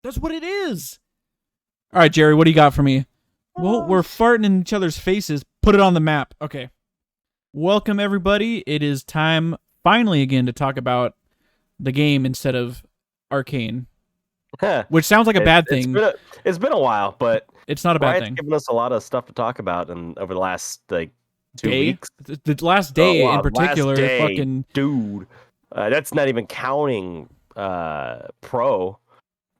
That's what it is. All right, Jerry, what do you got for me? Well, we're farting in each other's faces. Put it on the map. Okay. Welcome, everybody. It is time, finally again, to talk about the game instead of Arcane. Which sounds like a bad thing. It's been a while, but it's not a bad thing. It's given us a lot of stuff to talk about over the last 2 weeks. The last day in particular, fucking dude. That's not even counting Pro,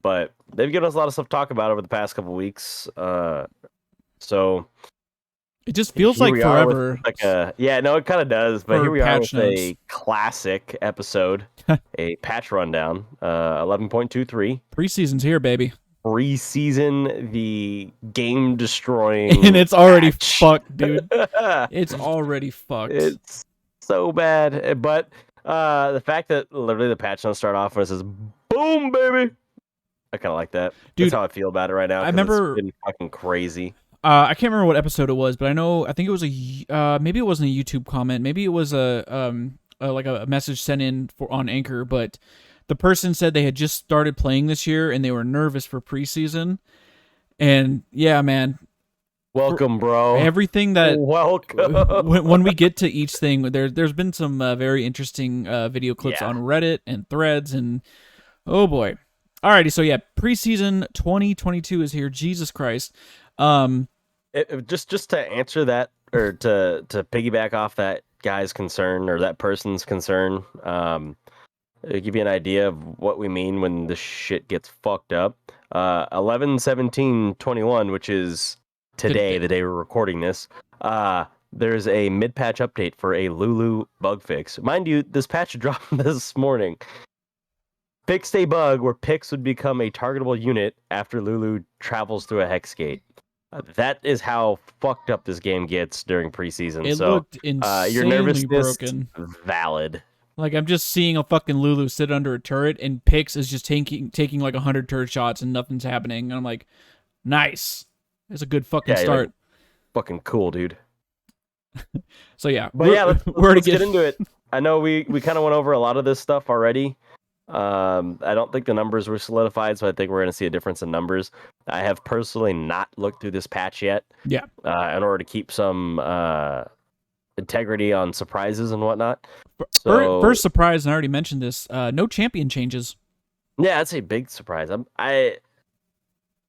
but they've given us a lot of stuff to talk about over the past couple weeks. So it just feels like forever. It kind of does. But here we are with a classic episode, a patch rundown, 11.23. Preseason's here, baby. Preseason, the game destroying, and it's already fucked, dude. It's already fucked. It's so bad. But the fact that literally the patch notes start off and it says "boom, baby," I kind of like that. Dude, that's how I feel about it right now. I remember it's been fucking crazy. I can't remember what episode it was, but I think it was maybe it wasn't a YouTube comment, maybe it was like a message sent in on Anchor, but the person said they had just started playing this year and they were nervous for preseason. And yeah, man. Welcome, bro. Everything that welcome. when we get to each thing, there's been some very interesting video clips on Reddit and threads, and oh boy. Alrighty, so yeah, preseason 2022 is here. Jesus Christ. Just to answer that, or to piggyback off that guy's concern or that person's concern, give you an idea of what we mean when this shit gets fucked up. 11/17/21, which is today, the day we're recording this. There's a mid-patch update for a Lulu Bug Fix. Mind you, this patch dropped this morning. Fixed a bug where Pix would become a targetable unit after Lulu travels through a hex gate. That is how fucked up this game gets during preseason. It looked insanely your nervousness broken. Valid. Like, I'm just seeing a fucking Lulu sit under a turret, and Pix is just taking like 100 turret shots, and nothing's happening. And I'm like, nice. It's a good fucking start. Like, fucking cool, dude. So yeah, but let's get into it. I know we kind of went over a lot of this stuff already. I don't think the numbers were solidified, so I think we're going to see a difference in numbers. I have personally not looked through this patch yet. Yeah. In order to keep some integrity on surprises and whatnot. First surprise, and I already mentioned this, no champion changes. Yeah, that's a big surprise. I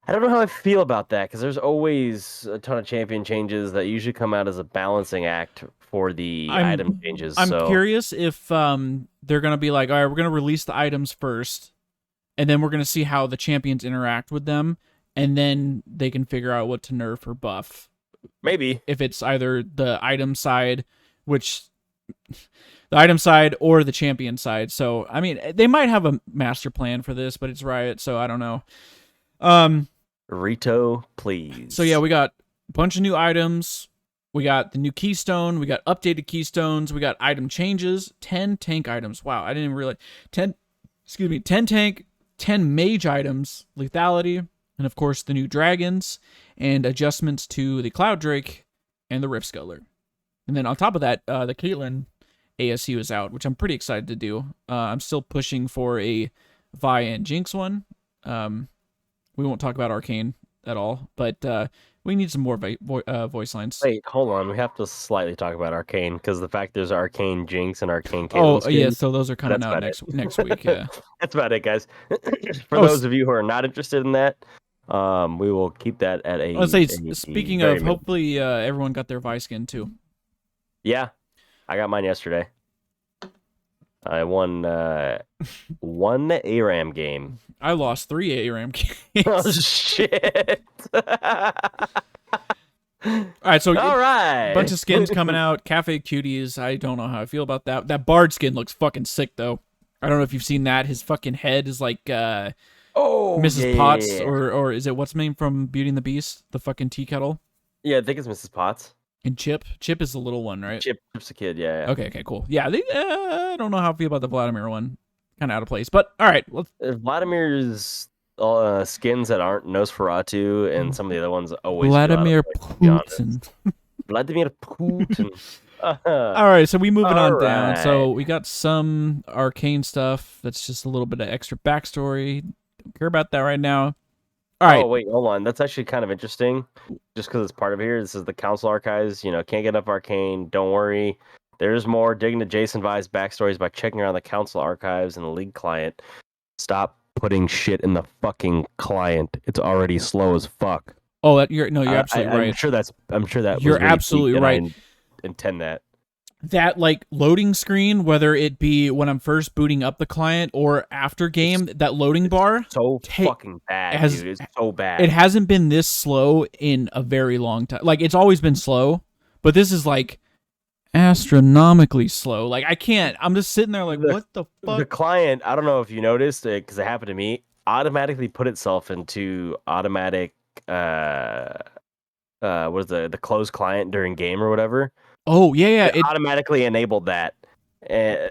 don't know how I feel about that, because there's always a ton of champion changes that usually come out as a balancing act for the item changes. I'm curious if they're going to be like, all right, we're going to release the items first, and then we're going to see how the champions interact with them, and then they can figure out what to nerf or buff. Maybe. If it's either the item side, the item side or the champion side. So, I mean, they might have a master plan for this, but it's Riot, so I don't know. Rito, please. So yeah, we got a bunch of new items. We got the new keystone. We got updated keystones. We got item changes. 10 tank items. Wow, I didn't even realize. 10 tank, 10 mage items, lethality, and of course the new dragons and adjustments to the Cloud Drake and the Rift Scuttler. And then on top of that, the Caitlyn ASU is out, which I'm pretty excited to do. I'm still pushing for a Vi and Jinx one. We won't talk about Arcane at all, but we need some more voice lines. Wait, hold on. We have to slightly talk about Arcane, because the fact there's Arcane Jinx and Arcane Caitlyn. Oh, yeah, so those are coming out next week, yeah. That's about it, guys. For those of you who are not interested in that, we will keep that at a... Let's say, speaking of, hopefully everyone got their Vi skin, too. Yeah, I got mine yesterday. I won one ARAM game. I lost 3 ARAM games. Oh, shit. Alright, so a bunch of skins coming out. Cafe Cuties, I don't know how I feel about that. That Bard skin looks fucking sick, though. I don't know if you've seen that. His fucking head is like Mrs. Potts, or is it what's the name from Beauty and the Beast? The fucking tea kettle? Yeah, I think it's Mrs. Potts. And Chip is the little one, right? Chip's a kid, yeah. Okay, cool. Yeah, I don't know how I feel about the Vladimir one. Kind of out of place, but all right. Vladimir's skins that aren't Nosferatu, and some of the other ones always Vladimir Putin. Vladimir Putin. All right, so we moving on down. So we got some Arcane stuff that's just a little bit of extra backstory. Don't care about that right now. All right. Oh, wait, hold on. That's actually kind of interesting. Just because it's part of here. This is the Council Archives. Can't get enough Arcane. Don't worry. There's more. Digging to Jason Vi's backstories by checking around the Council Archives and the League client. Stop putting shit in the fucking client. It's already slow as fuck. Oh, you're absolutely right. I'm sure that you're was really absolutely tweaked, right. I intend that. That like loading screen, whether it be when I'm first booting up the client or after game, that loading bar So fucking bad, dude. It's so bad. It hasn't been this slow in a very long time. Like, it's always been slow, but this is like astronomically slow. Like, I'm just sitting there like, what the fuck? The client, I don't know if you noticed it because it happened to me, automatically put itself into automatic what is the closed client during game or whatever. Oh, yeah. It automatically enabled that.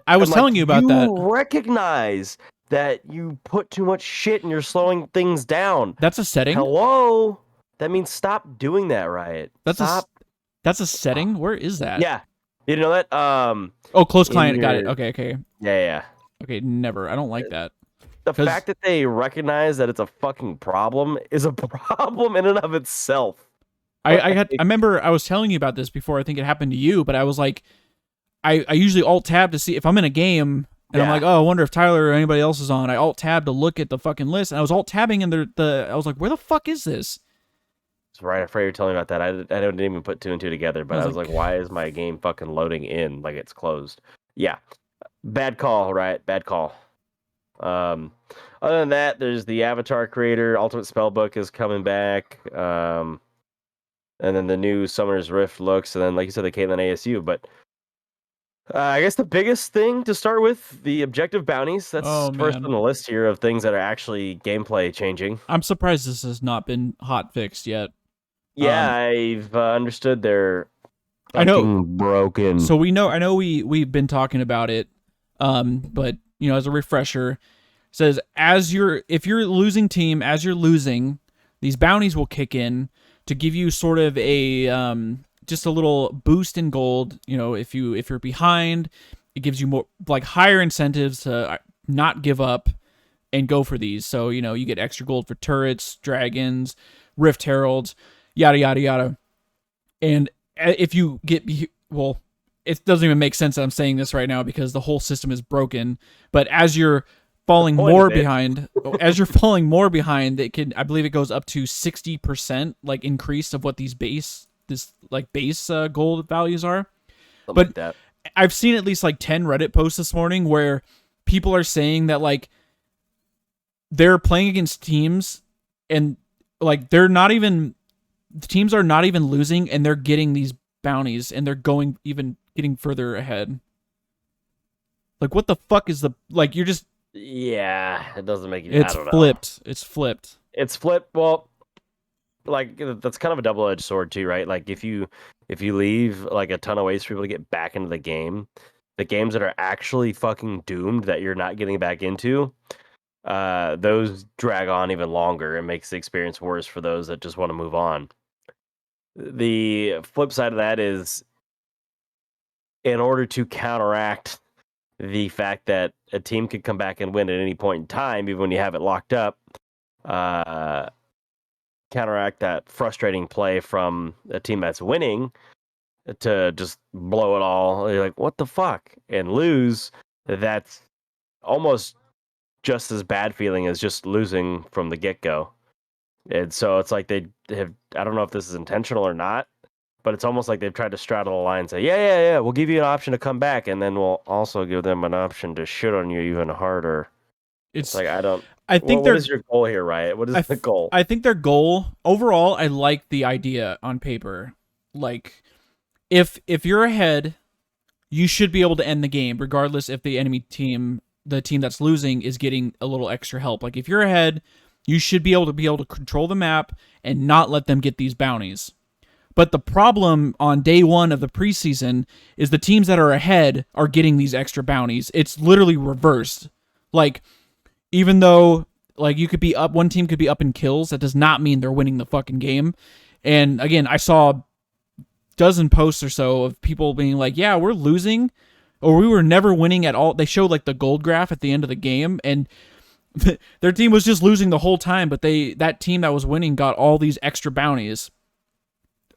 I was telling you about that. You recognize that you put too much shit and you're slowing things down. That's a setting? Hello? That means stop doing that, Riot. That's a setting? Where is that? Yeah. You didn't know that? Closed client. Got it. Okay. Yeah. Okay, never. I don't like that. The fact that they recognize that it's a fucking problem is a problem in and of itself. I remember I was telling you about this before. I think it happened to you, but I was like, I usually alt tab to see if I'm in a game and I'm like, oh, I wonder if Tyler or anybody else is on. I alt tab to look at the fucking list, and I was alt tabbing and I was like, where the fuck is this? It's right after you're telling me about that. I didn't even put two and two together, but I was like, why is my game fucking loading in like it's closed? Yeah, bad call, right? Bad call. Other than that, there's the Avatar Creator Ultimate Spellbook is coming back. And then the new Summoner's Rift looks, and then, like you said, the Caitlyn ASU. But I guess the biggest thing to start with, the objective bounties. That's first on the list here of things that are actually gameplay changing. I'm surprised this has not been hot fixed yet. Yeah, I've understood they're broken. So I know we've been talking about it, but as a refresher, it says if you're losing team, as you're losing, these bounties will kick in to give you sort of a just a little boost in gold. If you're behind, it gives you more like higher incentives to not give up and go for these. So you get extra gold for turrets, dragons, Rift Heralds, yada yada yada. And if you get it doesn't even make sense that I'm saying this right now because the whole system is broken. But as you're falling more behind, I believe it goes up to 60% like increase of what these base gold values are. Something like that. I've seen at least like 10 Reddit posts this morning where people are saying that like they're playing against teams and like the teams are not even losing and they're getting these bounties and they're getting further ahead. Like, what the fuck is you're just... Yeah, it doesn't make it. It's flipped. It's flipped. Well, like that's kind of a double-edged sword too, right? Like if you leave like a ton of ways for people to get back into the games that are actually fucking doomed that you're not getting back into, those drag on even longer and makes the experience worse for those that just want to move on. The flip side of that is, in order to counteract the fact that a team could come back and win at any point in time, even when you have it locked up, counteract that frustrating play from a team that's winning to just blow it all. You're like, what the fuck? And lose, that's almost just as bad feeling as just losing from the get-go. And so it's like they have, I don't know if this is intentional or not, but it's almost like they've tried to straddle the line and say, yeah, we'll give you an option to come back, and then we'll also give them an option to shit on you even harder. It's like, what is your goal here, Riot? What is the goal? I think their goal, overall, I like the idea on paper. Like, if you're ahead, you should be able to end the game, regardless if the enemy team, the team that's losing, is getting a little extra help. Like, if you're ahead, you should be able to control the map and not let them get these bounties. But the problem on day one of the preseason is the teams that are ahead are getting these extra bounties. It's literally reversed. Like, even though like you could be up, one team could be up in kills, that does not mean they're winning the fucking game. And again, I saw a dozen posts or so of people being like, yeah, we're losing, or we were never winning at all. They showed like the gold graph at the end of the game, and their team was just losing the whole time, but that team that was winning got all these extra bounties.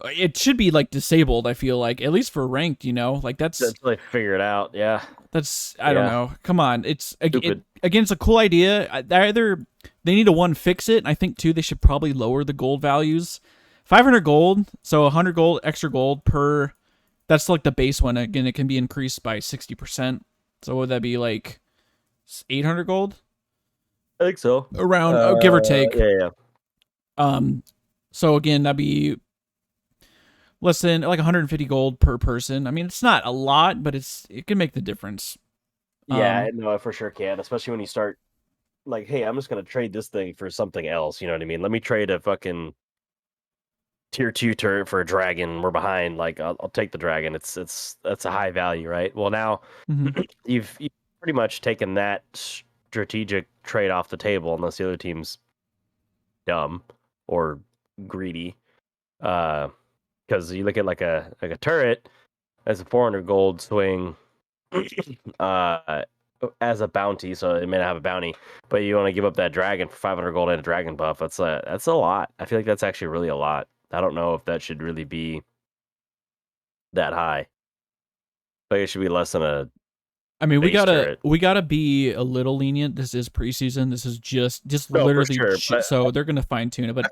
It should be like disabled, I feel like, at least for ranked, like that's Until they figure it out. Yeah. I don't know. Come on. Stupid. Again, it's a cool idea. Either they need to, one, fix it. I think, two, they should probably lower the gold values. 500 gold, so 100 gold, extra gold per, that's like the base one. Again, it can be increased by 60%. So would that be like 800 gold? I think so. Around, give or take. Yeah. So again, that'd be less than like 150 gold per person. I mean, it's not a lot, but it can make the difference. Yeah, no, I for sure can. Especially when you start like, hey, I'm just gonna trade this thing for something else. You know what I mean? Let me trade a fucking tier 2 turret for a dragon. We're behind. Like, I'll take the dragon. That's a high value, right? Well, now you've pretty much taken that strategic trade off the table, unless the other team's dumb or greedy. Because you look at like a turret as a 400 gold swing as a bounty, so it may not have a bounty, but you want to give up that dragon for 500 gold and a dragon buff. That's a lot. I feel like that's actually really a lot. I don't know if that should really be that high. Like, it should be less than a. I mean, we gotta be a little lenient. This is preseason. This is just literally sure, so they're gonna fine tune it. But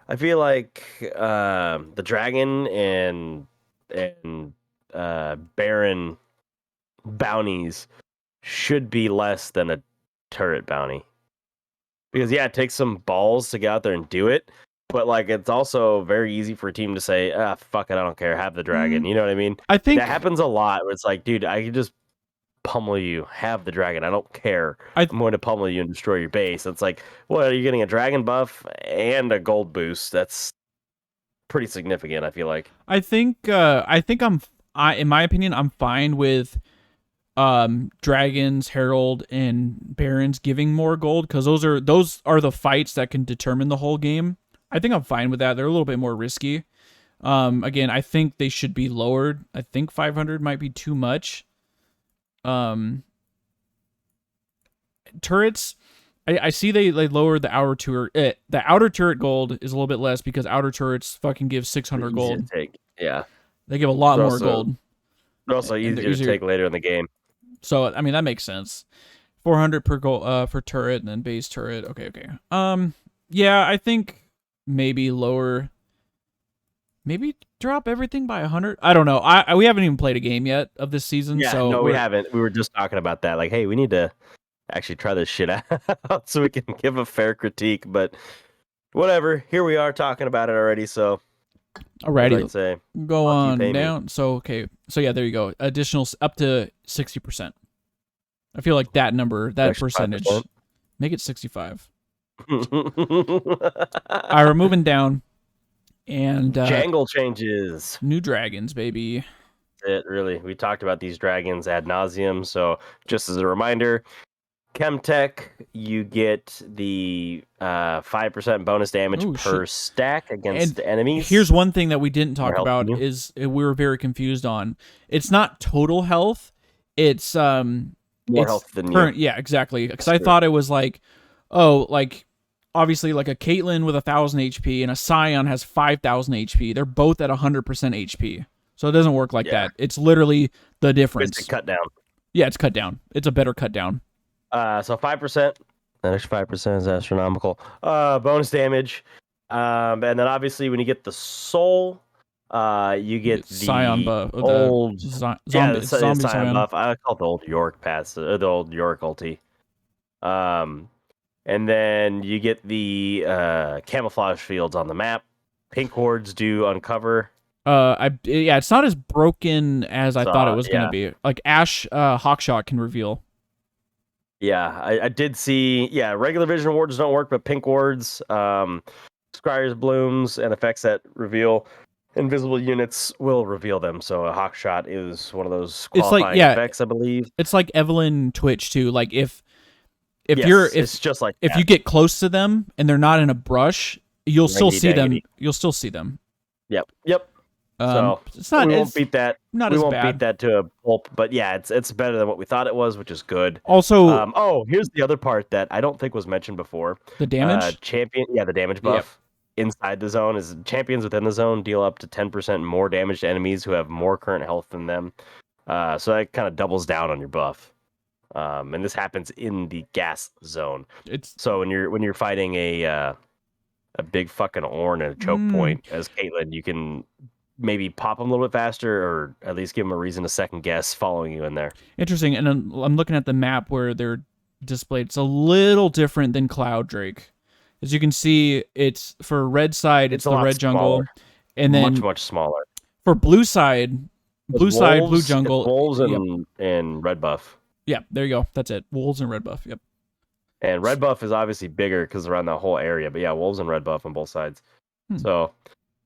I feel like the dragon and Baron bounties should be less than a turret bounty, because it takes some balls to get out there and do it, but like it's also very easy for a team to say, fuck it, I don't care, have the dragon. You know what I mean? I think that happens a lot where it's like, dude, I can just pummel you, have the dragon, I don't care. I'm going to pummel you and destroy your base. It's like, what, are you getting a dragon buff and a gold boost? That's pretty significant, I feel like. I think in my opinion, I'm fine with dragons, herald, and barons giving more gold, because those are the fights that can determine the whole game. I think I'm fine with that. They're a little bit more risky. Again, I think they should be lowered. I think 500 might be too much. Turrets, I see they lowered the outer turret. The outer turret gold is a little bit less because outer turrets fucking give 600 gold. Yeah, they give a lot more gold. They're also easier to take later in the game. So I mean that makes sense. 400 per gold for turret, and then base turret. Okay. Yeah, I think maybe lower. Maybe drop everything by 100. I don't know. We haven't even played a game yet of this season. Yeah, so no, we haven't. We were just talking about that. Like, hey, we need to actually try this shit out so we can give a fair critique. But whatever. Here we are talking about it already. So, alrighty, I'd say go on down. So okay. So yeah, there you go. Additional up to 60%. I feel like that number, that percentage, 5%. Make it 65. All right, we're moving down. And jangle changes. New dragons, baby. It really. We talked about these dragons ad nauseum. So just as a reminder, Chemtech, you get the 5% bonus damage per stack against enemies. Here's one thing that we didn't talk about is we were very confused on. It's not total health. It's more health than current. Yeah, exactly. Because I thought it was like, obviously, like a Caitlyn with 1,000 HP and a Scion has 5,000 HP. They're both at 100% HP. So it doesn't work like that. It's literally the difference. It's a cut down. Yeah, it's cut down. It's a better cut down. So 5%. That extra 5% is astronomical. Bonus damage. And then obviously when you get the soul, you get the Scion buff. Old zombie Scion buff. I call it the old York pass, the old York ulti. And then you get the camouflage fields on the map. Pink wards do uncover. It's not as broken as I thought it was gonna be. Like Ash Hawkshot can reveal. Yeah, I did see. Yeah, regular vision wards don't work, but pink wards, Scryer's blooms, and effects that reveal invisible units will reveal them. So a Hawkshot is one of those qualifying effects, I believe. It's like Evelyn Twitch too. Like if it's just like if you get close to them and they're not in a brush, you'll still see them. You'll still see them. Yep. It's not. We It's won't beat that. not We as won't bad. beat that to a pulp, but yeah, it's better than what we thought it was, which is good. Also, Here's the other part that I don't think was mentioned before. the damage. The damage Yep. buff inside the zone is champions within the zone deal up to 10% more damage to enemies who have more current health than them. So that kind of doubles down on your buff. And this happens in the gas zone. So when you're fighting a big fucking Ornn and a choke point as Caitlyn, you can maybe pop them a little bit faster, or at least give them a reason to second guess following you in there. Interesting. And I'm looking at the map where they're displayed. It's a little different than Cloud Drake. As you can see, it's for red side, it's the red jungle, and then much smaller. For blue side, blue jungle, wolves and red buff. Yeah, there you go. That's it. Wolves and red buff. Yep. And red buff is obviously bigger because around that whole area. But yeah, wolves and red buff on both sides. So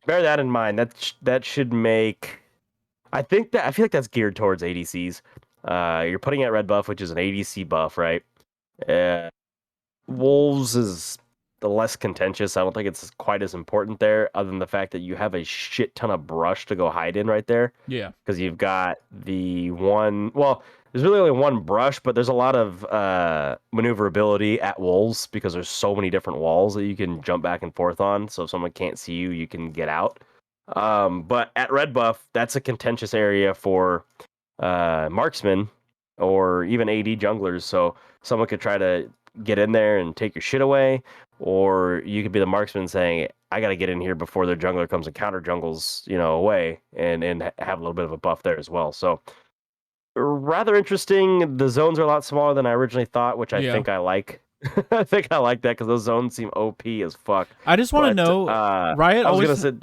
bear that in mind. That should make. I feel like that's geared towards ADCs. You're putting out red buff, which is an ADC buff, right? Wolves is the less contentious. I don't think it's quite as important there, other than the fact that you have a shit ton of brush to go hide in right there. Yeah. Because you've got the one. Well, there's really only one brush, but there's a lot of maneuverability at wolves because there's so many different walls that you can jump back and forth on. So if someone can't see you, you can get out. But at red buff, that's a contentious area for marksmen or even AD junglers. So someone could try to get in there and take your shit away, or you could be the marksman saying, I got to get in here before their jungler comes and counter jungles, away and have a little bit of a buff there as well. So rather interesting. The zones are a lot smaller than I originally thought, which I think I like. I think I like that because those zones seem OP as fuck. I just want to know, Riot. I was gonna say,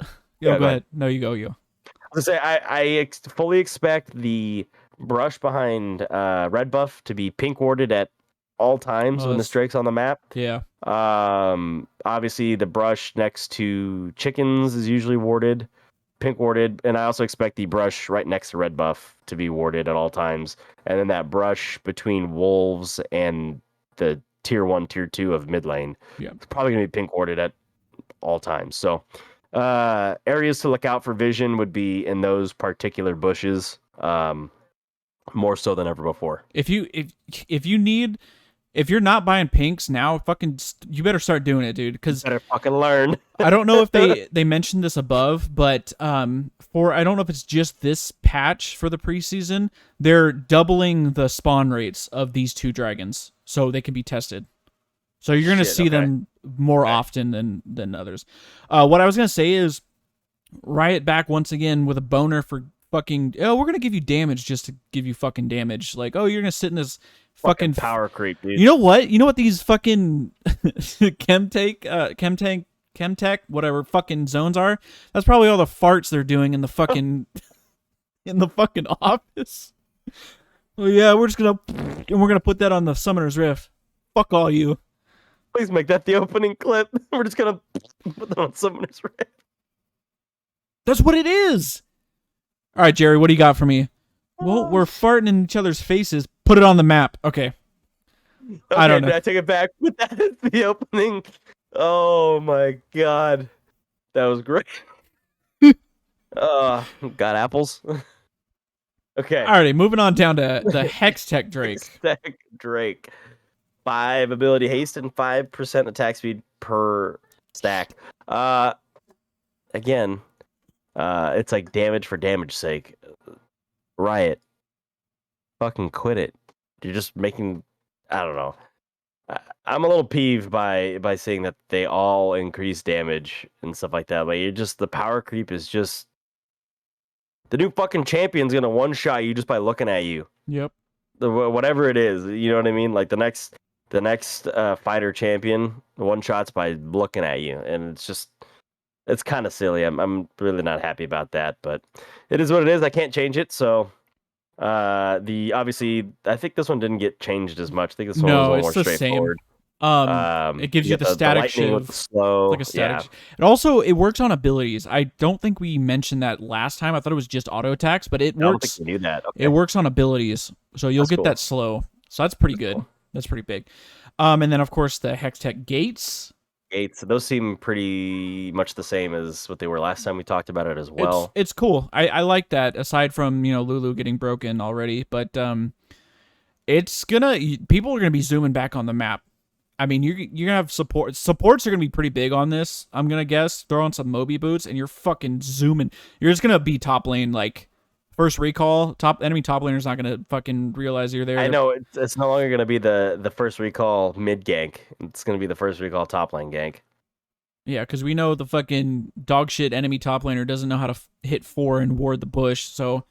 go ahead. No, you go. You. I was gonna say I fully expect the brush behind red buff to be pink warded at all times when the Drake's on the map. Yeah. Obviously the brush next to chickens is usually warded, pink warded, and I also expect the brush right next to red buff to be warded at all times. And then that brush between wolves and the tier 1, tier 2 of mid lane, it's probably gonna be pink warded at all times. So areas to look out for vision would be in those particular bushes, more so than ever before. If you're not buying pinks now, you better start doing it, dude. Because better fucking learn. I don't know if they mentioned this above, but I don't know if it's just this patch for the preseason, they're doubling the spawn rates of these two dragons so they can be tested. So you're gonna see them more often than others. What I was gonna say is Riot back once again with a boner for fucking. Oh, we're gonna give you damage just to give you fucking damage. Like, oh, you're gonna sit in this fucking power creep, dude. You know what these fucking chemtech, whatever fucking zones are? That's probably all the farts they're doing in the fucking office. Well, yeah, we're gonna put that on the Summoner's Rift. Fuck all you. Please make that the opening clip. We're just gonna put that on Summoner's Rift. That's what it is. All right, Jerry, what do you got for me? Well, we're farting in each other's faces. Put it on the map. Okay. I don't know. I take it back. Put that as the opening. Oh my god. That was great. Got apples. Okay. Alrighty, moving on down to the Hextech Drake. Hextech Drake. 5 ability haste and 5% attack speed per stack. Again, it's like damage for damage's sake. Riot. Fucking quit it. You're just making, I don't know. I'm a little peeved by saying that they all increase damage and stuff like that. Like, the power creep is just, the new fucking champion's gonna one-shot you just by looking at you. Yep. Whatever it is, you know what I mean? Like the next fighter champion one-shots by looking at you, and it's kind of silly. I'm really not happy about that, but it is what it is. I can't change it, so obviously I think this one didn't get changed as much. I think this one was a little more straightforward. It gives you the static shiv, with the slow, like a static. It works on abilities. I don't think we mentioned that last time. I thought it was just auto attacks, but it works. I don't think we knew that. Okay. It works on abilities, so you'll get that slow. So that's pretty good. Cool. That's pretty big. And then of course the Hextech gates. gates. Those seem pretty much the same as what they were last time we talked about it as well. It's cool. I like that. Aside from Lulu getting broken already, but it's gonna people are gonna be zooming back on the map. I mean, you're gonna have support. Supports are gonna be pretty big on this. I'm gonna guess. Throw on some Moby boots, and you're fucking zooming. You're just gonna be top lane like first recall. Enemy top laner's not gonna fucking realize you're there. I know it's no longer gonna be the first recall mid gank. It's gonna be the first recall top lane gank. Yeah, because we know the fucking dog shit enemy top laner doesn't know how to hit 4 and ward the bush, so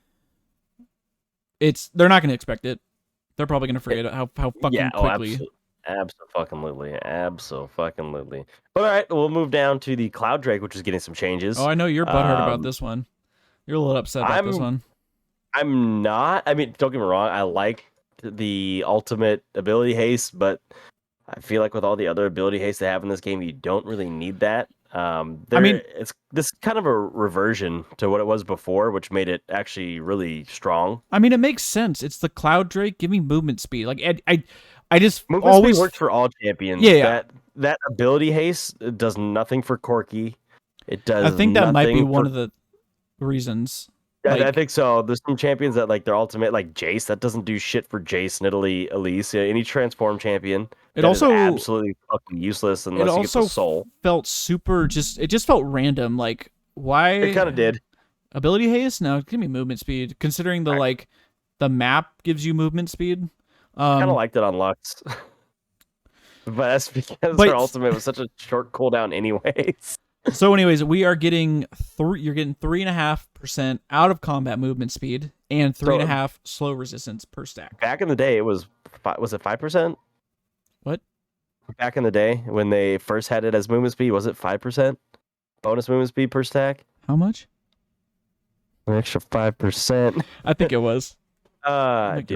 they're not gonna expect it. They're probably gonna forget how fucking quickly. Absolutely. But all right, we'll move down to the Cloud Drake, which is getting some changes. Oh, I know you're butthurt about this one. You're a little upset about this one. I'm not. I mean, don't get me wrong. I like the ultimate ability haste, but I feel like with all the other ability haste they have in this game, you don't really need that. It's this kind of a reversion to what it was before, which made it actually really strong. I mean, it makes sense. It's the Cloud Drake. Give me movement speed. Like I just movement always speed works for all champions. Yeah. That ability haste does nothing for Corki. It does. I think that might be one of the reasons. I think so. There's some champions that like their ultimate, like Jace, that doesn't do shit for Jace, Nidalee, Elise, any transform champion. It also is absolutely fucking useless unless you get the soul. Felt super it just felt random. Like why? It kind of did. Ability haste? No, give me movement speed. Considering the map gives you movement speed. I kind of liked it on Lux, but that's because her ultimate was such a short cooldown, anyways. So, anyways, we are getting you're getting 3.5% out of combat movement speed and 3.5 slow resistance per stack. Back in the day, it was it 5%? What? Back in the day when they first had it as movement speed, was it 5% bonus movement speed per stack? How much? An extra 5%. I think it was. Dude,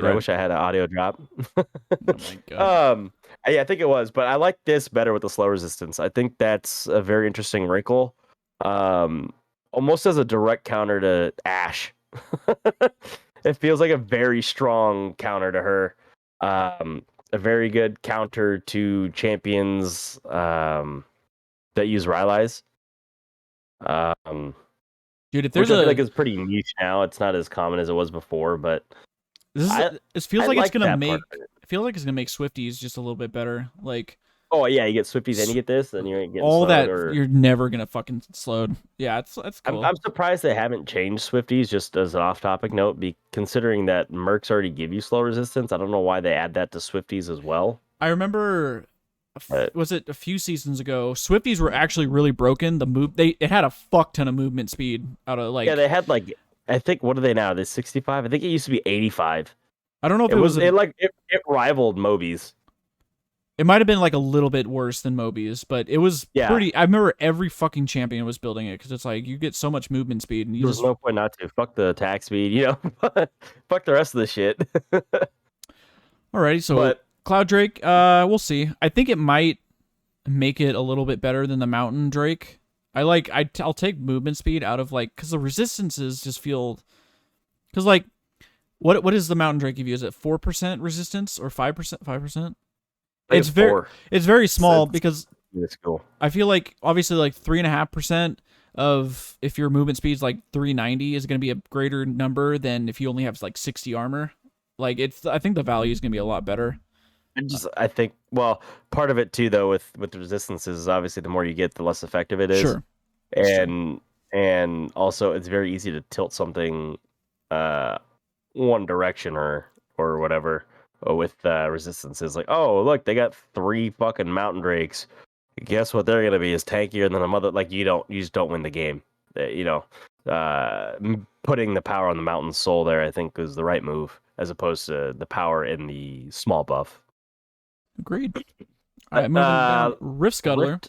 I wish I had an audio drop. Oh my god. Yeah, I think it was, but I like this better with the slow resistance. I think that's a very interesting wrinkle. Almost as a direct counter to Ashe. It feels like a very strong counter to her. A very good counter to champions that use Rylai's. Dude, if there's which I feel like is pretty niche now. It's not as common as it was before, but it feels like it's gonna make. I feel like it's gonna make Swifties just a little bit better. Like, oh yeah, you get Swifties and you get this, and you're getting all that. You're never gonna fucking slowed. Yeah, that's cool. I'm surprised they haven't changed Swifties. Just as an off-topic note, considering that Mercs already give you slow resistance, I don't know why they add that to Swifties as well. I remember. Was it a few seasons ago? Swifties were actually really broken. It had a fuck ton of movement speed out of they had like, I think, what are they now? They're 65. I think it used to be 85. I don't know if it rivaled Moby's. It might have been like a little bit worse than Moby's, but it was pretty. I remember every fucking champion was building it because it's like you get so much movement speed, and there's no point not to. Fuck the attack speed, fuck the rest of the shit. Alrighty, so Cloud Drake, we'll see. I think it might make it a little bit better than the Mountain Drake. I'll take movement speed out of because the resistances just feel, because what does the Mountain Drake give you? Is it 4% resistance or 5%? 5%? It's very small because it's cool. I feel like obviously 3.5% of if your movement speed's 390 is going to be a greater number than if you only have 60 armor. I think the value is going to be a lot better. I think, part of it too, though, with the resistances is obviously the more you get, the less effective it is. Sure. And also it's very easy to tilt something one direction or whatever with resistances. Like, oh, look, they got 3 fucking Mountain Drakes. Guess what they're gonna be is tankier than a mother. You just don't win the game. Putting the power on the Mountain Soul there, I think, was the right move, as opposed to the power in the small buff. Agreed. All right, moving down. Rift Scuttler.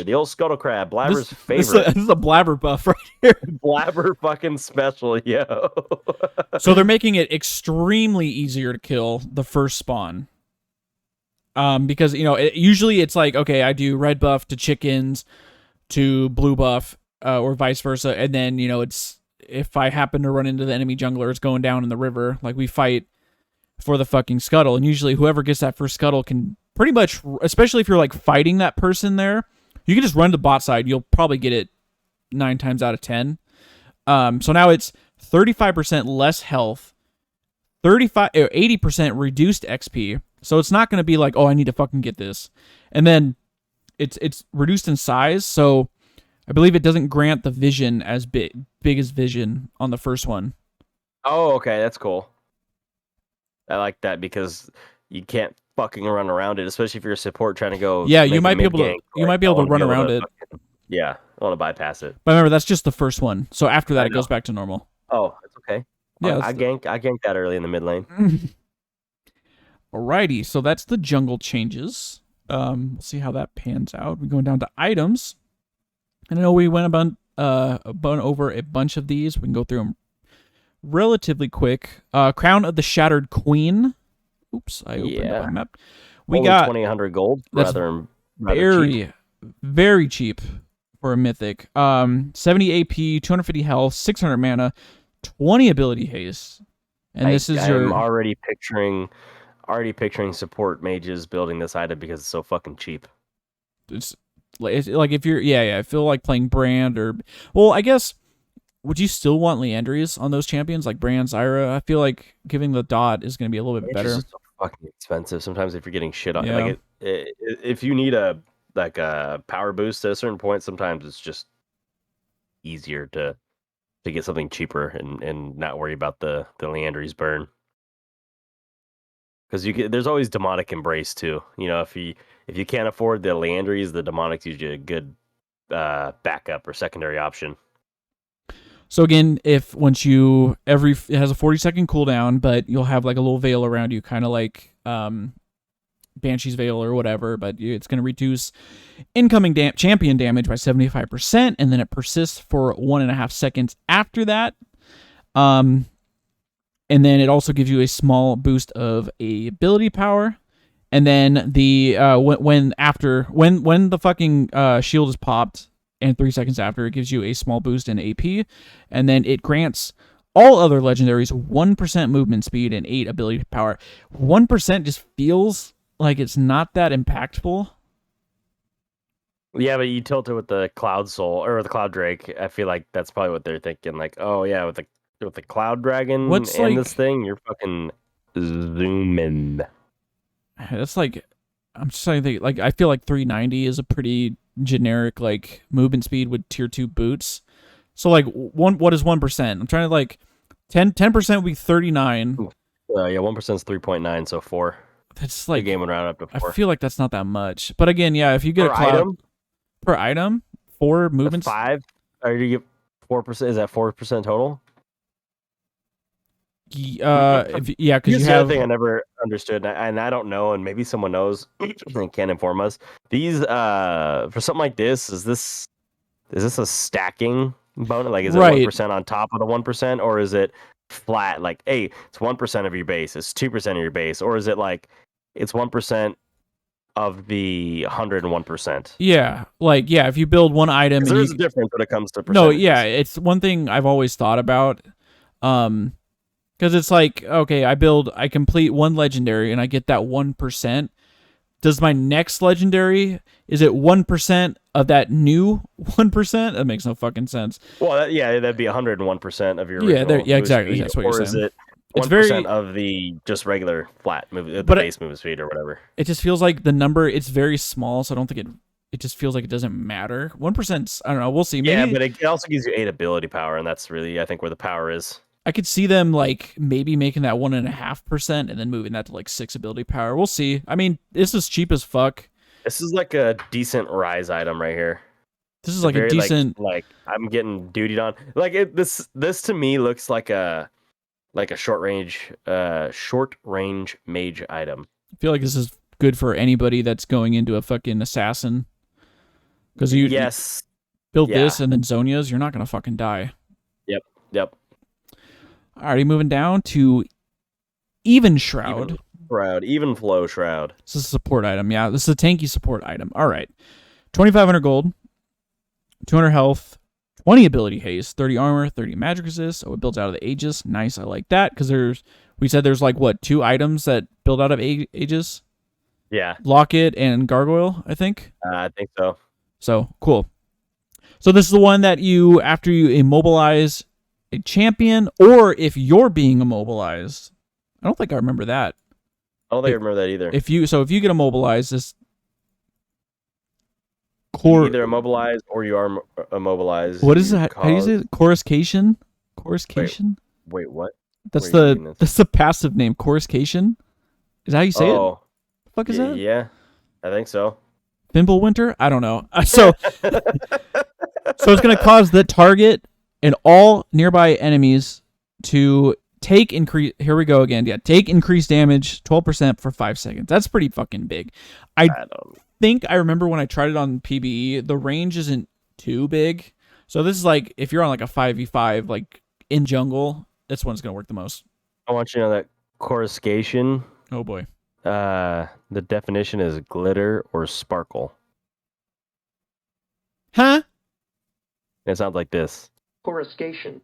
The old Scuttle Crab, Blabber's favorite. This is a Blabber buff right here. Blabber fucking special, yo. So they're making it extremely easier to kill the first spawn. Because, usually it's okay, I do red buff to chickens to blue buff, or vice versa, and then, it's if I happen to run into the enemy jungler, it's going down in the river. We fight for the fucking scuttle, and usually whoever gets that first scuttle can pretty much, especially if you're like fighting that person there, you can just run to the bot side. You'll probably get it 9 times out of 10. So now it's 35% less health, 35 or 80% reduced XP. So it's not going to be like, oh, I need to fucking get this. And then it's reduced in size, so I believe it doesn't grant the vision as big as vision on the first one. Oh, okay, that's cool. I like that because you can't fucking run around it, especially if you're a support trying to go. Yeah, you might be able to. You might be able to run around it. Yeah, I want to bypass it. But remember, that's just the first one. So after that, it goes back to normal. Oh, that's okay. Yeah, I ganked that early in the mid lane. Alrighty, so that's the jungle changes. We'll see how that pans out. We're going down to items. And I know we went over a bunch of these. We can go through them relatively quick. Crown of the Shattered Queen. Oops, I opened up my map. We got 2,800 gold. Rather cheap. Very cheap for a mythic. 70 AP, 250 health, 600 mana, 20 ability haste. And I'm already picturing support mages building this item because it's so fucking cheap. It's like if you're I feel like playing Brand or I guess would you still want Leandries on those champions like Brand, Zyra? I feel like giving the dot is going to be a little bit better. It's just so fucking expensive. Sometimes if you're getting shit on like if you need a power boost at a certain point, sometimes it's just easier to get something cheaper and not worry about the Leandries burn. Because there's always Demonic Embrace too. You know, if you can't afford the Leandries, the Demonic's usually a good backup or secondary option. So again, it has a 40-second cooldown, but you'll have like a little veil around you, kind of like Banshee's Veil or whatever. But it's going to reduce incoming champion damage by 75%, and then it persists for 1.5 seconds after that. And then it also gives you a small boost of ability power. And then the when the fucking shield is popped, and 3 seconds after, it gives you a small boost in AP. And then it grants all other legendaries 1% movement speed and 8 ability power. 1% just feels like it's not that impactful. Yeah, but you tilt it with the Cloud Soul or the Cloud Drake. I feel like that's probably what they're thinking. Like, oh yeah, with the Cloud Dragon this thing, you're fucking zooming. That's like, I'm just trying to think. Like, I feel like 390 is a pretty generic like movement speed with tier 2 boots. So like what is 1%? I'm trying to like 10% would be 39. Yeah, 1% is 3.9, so 4. That's like the game would round up to 4. I feel like that's not that much. But again, yeah, if you get per item, 4 movements. 5? Or do you get 4%? Is that 4% total? Because you have the other thing I never understood, and I don't know, and maybe someone knows and can inform us. These for something like this, is this a stacking bonus? Like, is it 1% on top of the 1%, or is it flat? Like, hey, it's 1% of your base, it's 2% of your base, or is it like it's 1% of the 101%? Yeah, like if you build one item, there's a difference when it comes to percentages. No, yeah, it's one thing I've always thought about. Because it's like, okay, I complete one legendary and I get that 1%. Does my next legendary, is it 1% of that new 1%? That makes no fucking sense. Well, that'd be 101% of your original exactly. Speed, that's what you're saying. Or is it 1% of the just regular flat base movement speed or whatever? It just feels like the number, it's very small, so I don't think it just feels like it doesn't matter. 1%, I don't know, we'll see. Maybe, yeah, but it also gives you 8 ability power, and that's really, I think, where the power is. I could see them like maybe making that 1.5% and then moving that to like 6 ability power. We'll see. I mean, this is cheap as fuck. This is like a decent rise item right here. This is like a decent. Like I'm getting dutied on. Like this to me looks like a short range mage item. I feel like this is good for anybody that's going into a fucking assassin. Because you build this and then Zonia's, you're not gonna fucking die. Yep. Alrighty, moving down to Even Shroud. Even Flow Shroud. This is a support item. Yeah, this is a tanky support item. All right. 2,500 gold, 200 health, 20 ability haste, 30 armor, 30 magic resist. So it builds out of the Aegis. Nice, I like that. Because we said there's like, 2 items that build out of Aegis? Yeah, Locket and Gargoyle, I think. I think so. So cool. So this is the one that you, after you immobilize a champion, or if you're being immobilized. I don't think I remember that. I don't think I remember that either. If you get immobilized, this You either immobilized or you are immobilized. What is that? How do you say it? Coruscation? Wait, what? That's the passive name. Coruscation? Is that how you say it? Oh, The fuck is that? Yeah, I think so. Thimblewinter? I don't know. So it's going to cause the target and all nearby enemies to take increase. Here we go again. Yeah, take increased damage 12% for 5 seconds. That's pretty fucking big. I think I remember when I tried it on PBE, the range isn't too big. So this is like if you're on like a 5v5 like in jungle, this one's going to work the most. I want you to know that coruscation. Oh boy. The definition is glitter or sparkle. Huh? It sounds like this. Coruscation.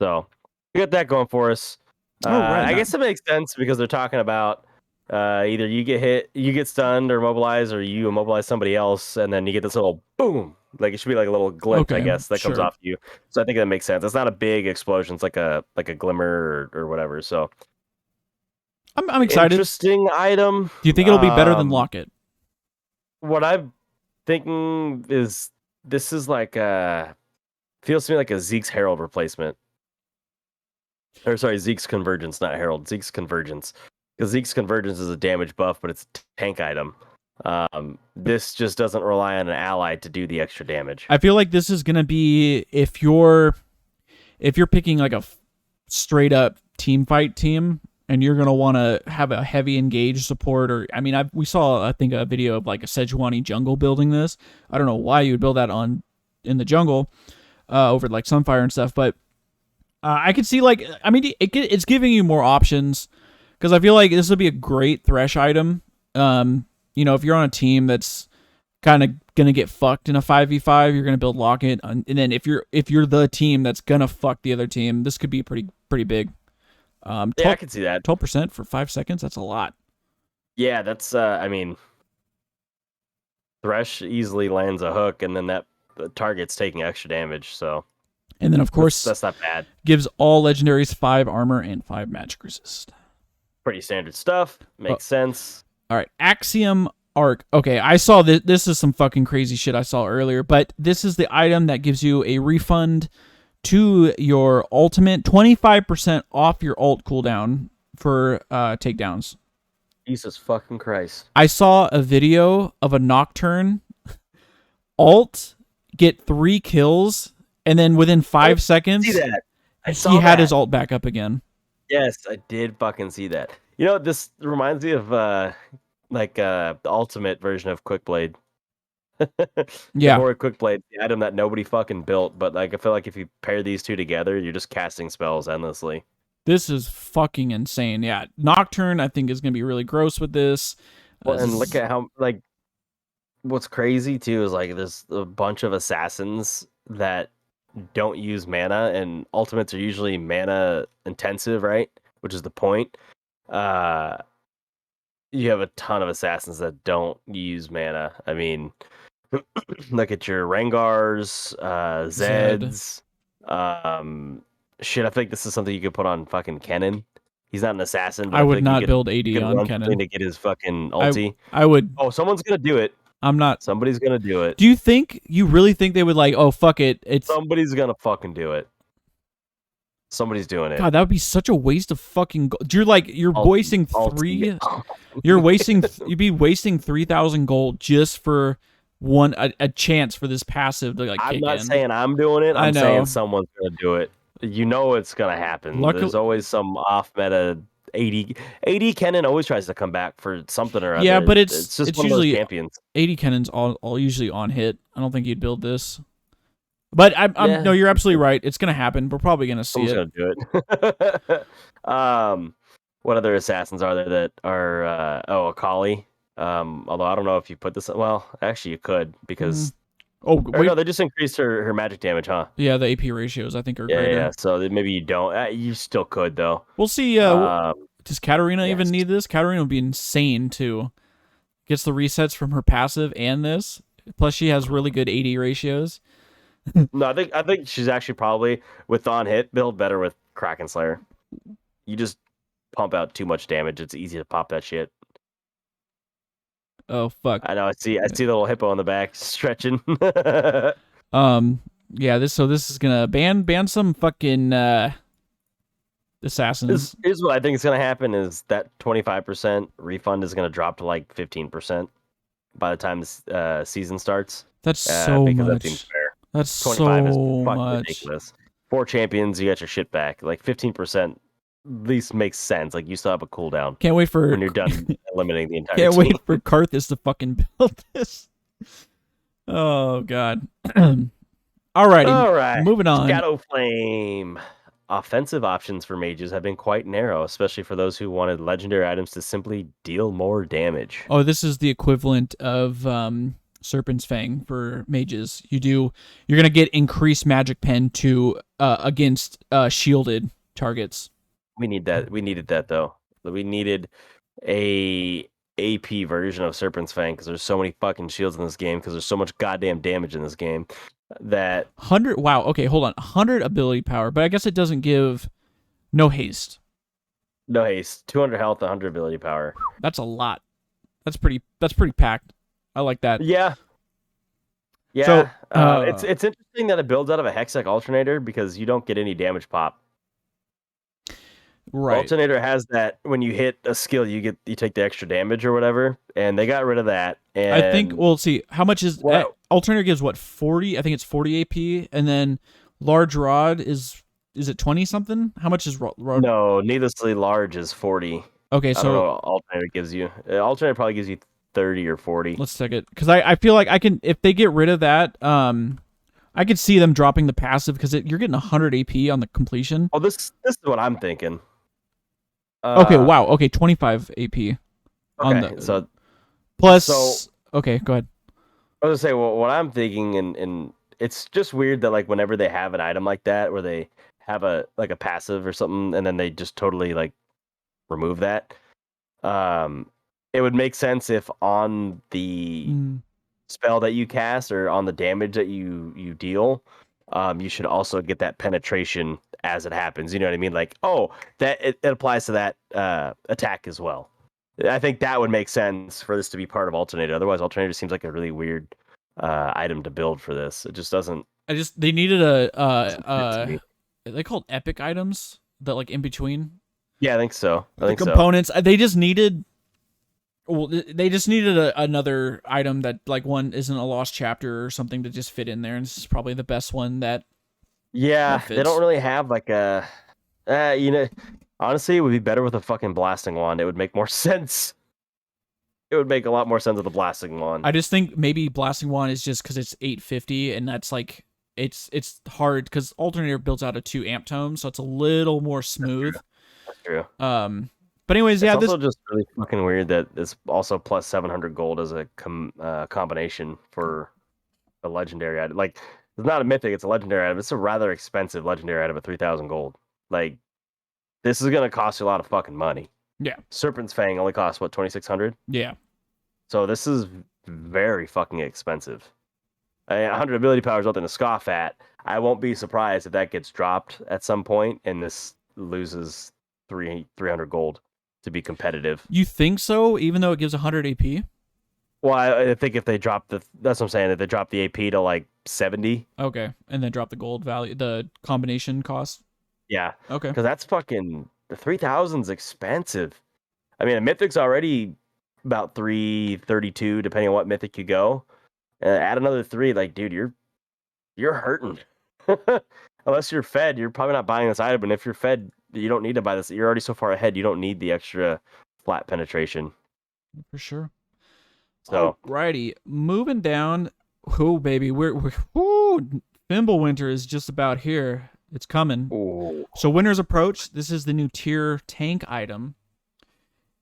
So we got that going for us. Right. I guess it makes sense because they're talking about either you get hit, you get stunned or immobilized, or you immobilize somebody else, and then you get this little boom. Like it should be like a little glint, I guess, that comes off you. So I think that makes sense. It's not a big explosion. It's like a glimmer or whatever. So I'm excited. Interesting item. Do you think it'll be better than Locket? What I'm thinking is this is like feels to me like a Zeke's Herald replacement. Or sorry, Zeke's Convergence, not Herald. Zeke's Convergence. Because Zeke's Convergence is a damage buff, but it's a tank item. This just doesn't rely on an ally to do the extra damage. I feel like this is gonna be if you're picking like a straight up team fight team, and you're gonna want to have a heavy engage support, or I mean, we saw I think a video of like a Sejuani jungle building this. I don't know why you would build that in the jungle over like Sunfire and stuff, but I could see like I mean it's giving you more options because I feel like this would be a great Thresh item. You know, if you're on a team that's kind of gonna get fucked in a 5v5, you're gonna build Locket, and then if you're the team that's gonna fuck the other team, this could be pretty big. Yeah, I can see that. 12% for 5 seconds. That's a lot. Yeah, that's. I mean, Thresh easily lands a hook, and then the target's taking extra damage. So, and then of course that's not bad. Gives all legendaries 5 armor and 5 magic resist. Pretty standard stuff. Makes sense. All right, Axiom Arc. Okay, I saw this. This is some fucking crazy shit I saw earlier, but this is the item that gives you a refund to your ultimate, 25% off your ult cooldown for takedowns. Jesus fucking Christ. I saw a video of a Nocturne ult get 3 kills, and then within 5 seconds, see that. He had his ult back up again. Yes, I did fucking see that. You know, this reminds me of the ultimate version of Quickblade. Yeah, or Quickblade, the item that nobody fucking built, but like I feel like if you pair these two together, you're just casting spells endlessly. This is fucking insane. Yeah, Nocturne I think is gonna be really gross with this. Well, and look at how like what's crazy too is like there's a bunch of assassins that don't use mana, and ultimates are usually mana intensive, right? Which is the point. You have a ton of assassins that don't use mana. I mean, look at your Rengars, Zeds. Shit, I think this is something you could put on fucking Kennen. He's not an assassin. But I would not build AD on Kennen to get his fucking ulti. I would. Oh, someone's gonna do it. I'm not. Somebody's gonna do it. Do you really think they would like? Oh fuck it! Somebody's gonna fucking do it. Somebody's doing it. God, that would be such a waste of fucking gold. You're wasting three. You'd be wasting 3,000 gold just for a chance for this passive to like kick in. I'm not saying I'm doing it. I'm saying someone's gonna do it. You know it's gonna happen. There's always some off meta. AD Kennen always tries to come back for something or other. Yeah, but it's just one usually of those champions. AD Kennen's all usually on hit. I don't think you'd build this. But no, you're absolutely right. It's gonna happen. We're probably gonna see Someone's gonna do it. What other assassins are there that are Akali? Although I don't know if you put this. Well, actually you could because. No, they just increased her magic damage, huh? Yeah, the AP ratios I think are greater. Yeah. So maybe you don't. You still could though. We'll see. Does Katarina even need this? Katarina would be insane too. Gets the resets from her passive and this. Plus, she has really good AD ratios. No, I think she's actually probably with on hit build better with Kraken Slayer. You just pump out too much damage. It's easy to pop that shit. Oh fuck! I know. I see the little hippo in the back stretching. Yeah. This is gonna ban some fucking assassins. Here's what I think is gonna happen: is that 25% refund is gonna drop to like 15% by the time the season starts. That's so because much. that seems fair. That's 25 is so fucking much. ridiculous. 4 champions, you got your shit back. Like 15% at least makes sense. Like you still have a cooldown. Can't wait for when you're done eliminating the entire Can't team. wait for Karthus to fucking build this. Oh god. Alrighty. All right. Moving on. Shadow Flame. Offensive options for mages have been quite narrow, especially for those who wanted legendary items to simply deal more damage. Oh, this is the equivalent of Serpent's Fang for mages. You're gonna get increased magic pen to against shielded targets. We need that. We needed that though. We needed a AP version of Serpent's Fang because there's so many fucking shields in this game because there's so much goddamn damage in this game that 100. Wow. Okay, hold on. 100 ability power, but I guess it doesn't give no haste. No haste. 200 health, 100 ability power. That's a lot. That's pretty packed. I like that. Yeah. Yeah. So, it's interesting that it builds out of a Hextech Alternator because you don't get any damage pop. Right. Alternator has that when you hit a skill, you take the extra damage or whatever, and they got rid of that. And I think we'll see how much is Alternator gives what 40. I think it's 40 AP, and then Large Rod is it 20 something? How much is Rod? No, needlessly large is 40. Okay, so I don't know what Alternator gives you. Alternator probably gives you 30 or 40. Let's check it because I feel like I can if they get rid of that. I could see them dropping the passive because you're getting 100 AP on the completion. Oh, this is what I'm thinking. Okay, wow. Okay, 25 AP. Okay, go ahead. I was gonna say, well, what I'm thinking, and it's just weird that like whenever they have an item like that, where they have a passive or something, and then they just totally like remove that. It would make sense if on the spell that you cast or on the damage that you deal, you should also get that penetration as it happens. You know what I mean? Like, oh, that it applies to that attack as well. I think that would make sense for this to be part of Alternator. Otherwise, Alternator seems like a really weird item to build for this. It just doesn't. They needed are they called epic items that like in between? Yeah, I think so. The components. They just needed. Well, they just needed another item that like one isn't a lost chapter or something to just fit in there, and this is probably the best one that. Yeah, they don't really have like a. Honestly, it would be better with a fucking blasting wand. It would make more sense. It would make a lot more sense with a blasting wand. I just think maybe blasting wand is just because it's 850, and that's like it's hard because Alternator builds out of 2 amp tomes, so it's a little more smooth. That's true. But anyways, yeah, it's also just really fucking weird that it's also plus 700 gold as a combination for a legendary item. Like, it's not a mythic; it's a legendary item. It's a rather expensive legendary item at 3,000 gold. Like, this is gonna cost you a lot of fucking money. Yeah. Serpent's Fang only costs what 2,600. Yeah. So this is very fucking expensive. 100 ability power is nothing to scoff at. I won't be surprised if that gets dropped at some point and this loses 300 gold to be competitive. You think so? Even though it gives 100 AP? Well, I think if they drop that's what I'm saying. If they drop the AP to like 70. Okay, and then drop the gold value, the combination cost. Yeah. Okay. Because that's fucking the 3,000's expensive. I mean, a mythic's already about 332, depending on what mythic you go. Add another 3, like, dude, you're hurting. Unless you're fed, you're probably not buying this item. And if you're fed, you don't need to buy this. You're already so far ahead, you don't need the extra flat penetration. For sure. So, alrighty, moving down. Oh, baby, we're Fimbulwinter is just about here. It's coming. ooh. So Winter's Approach, this is the new tier tank item.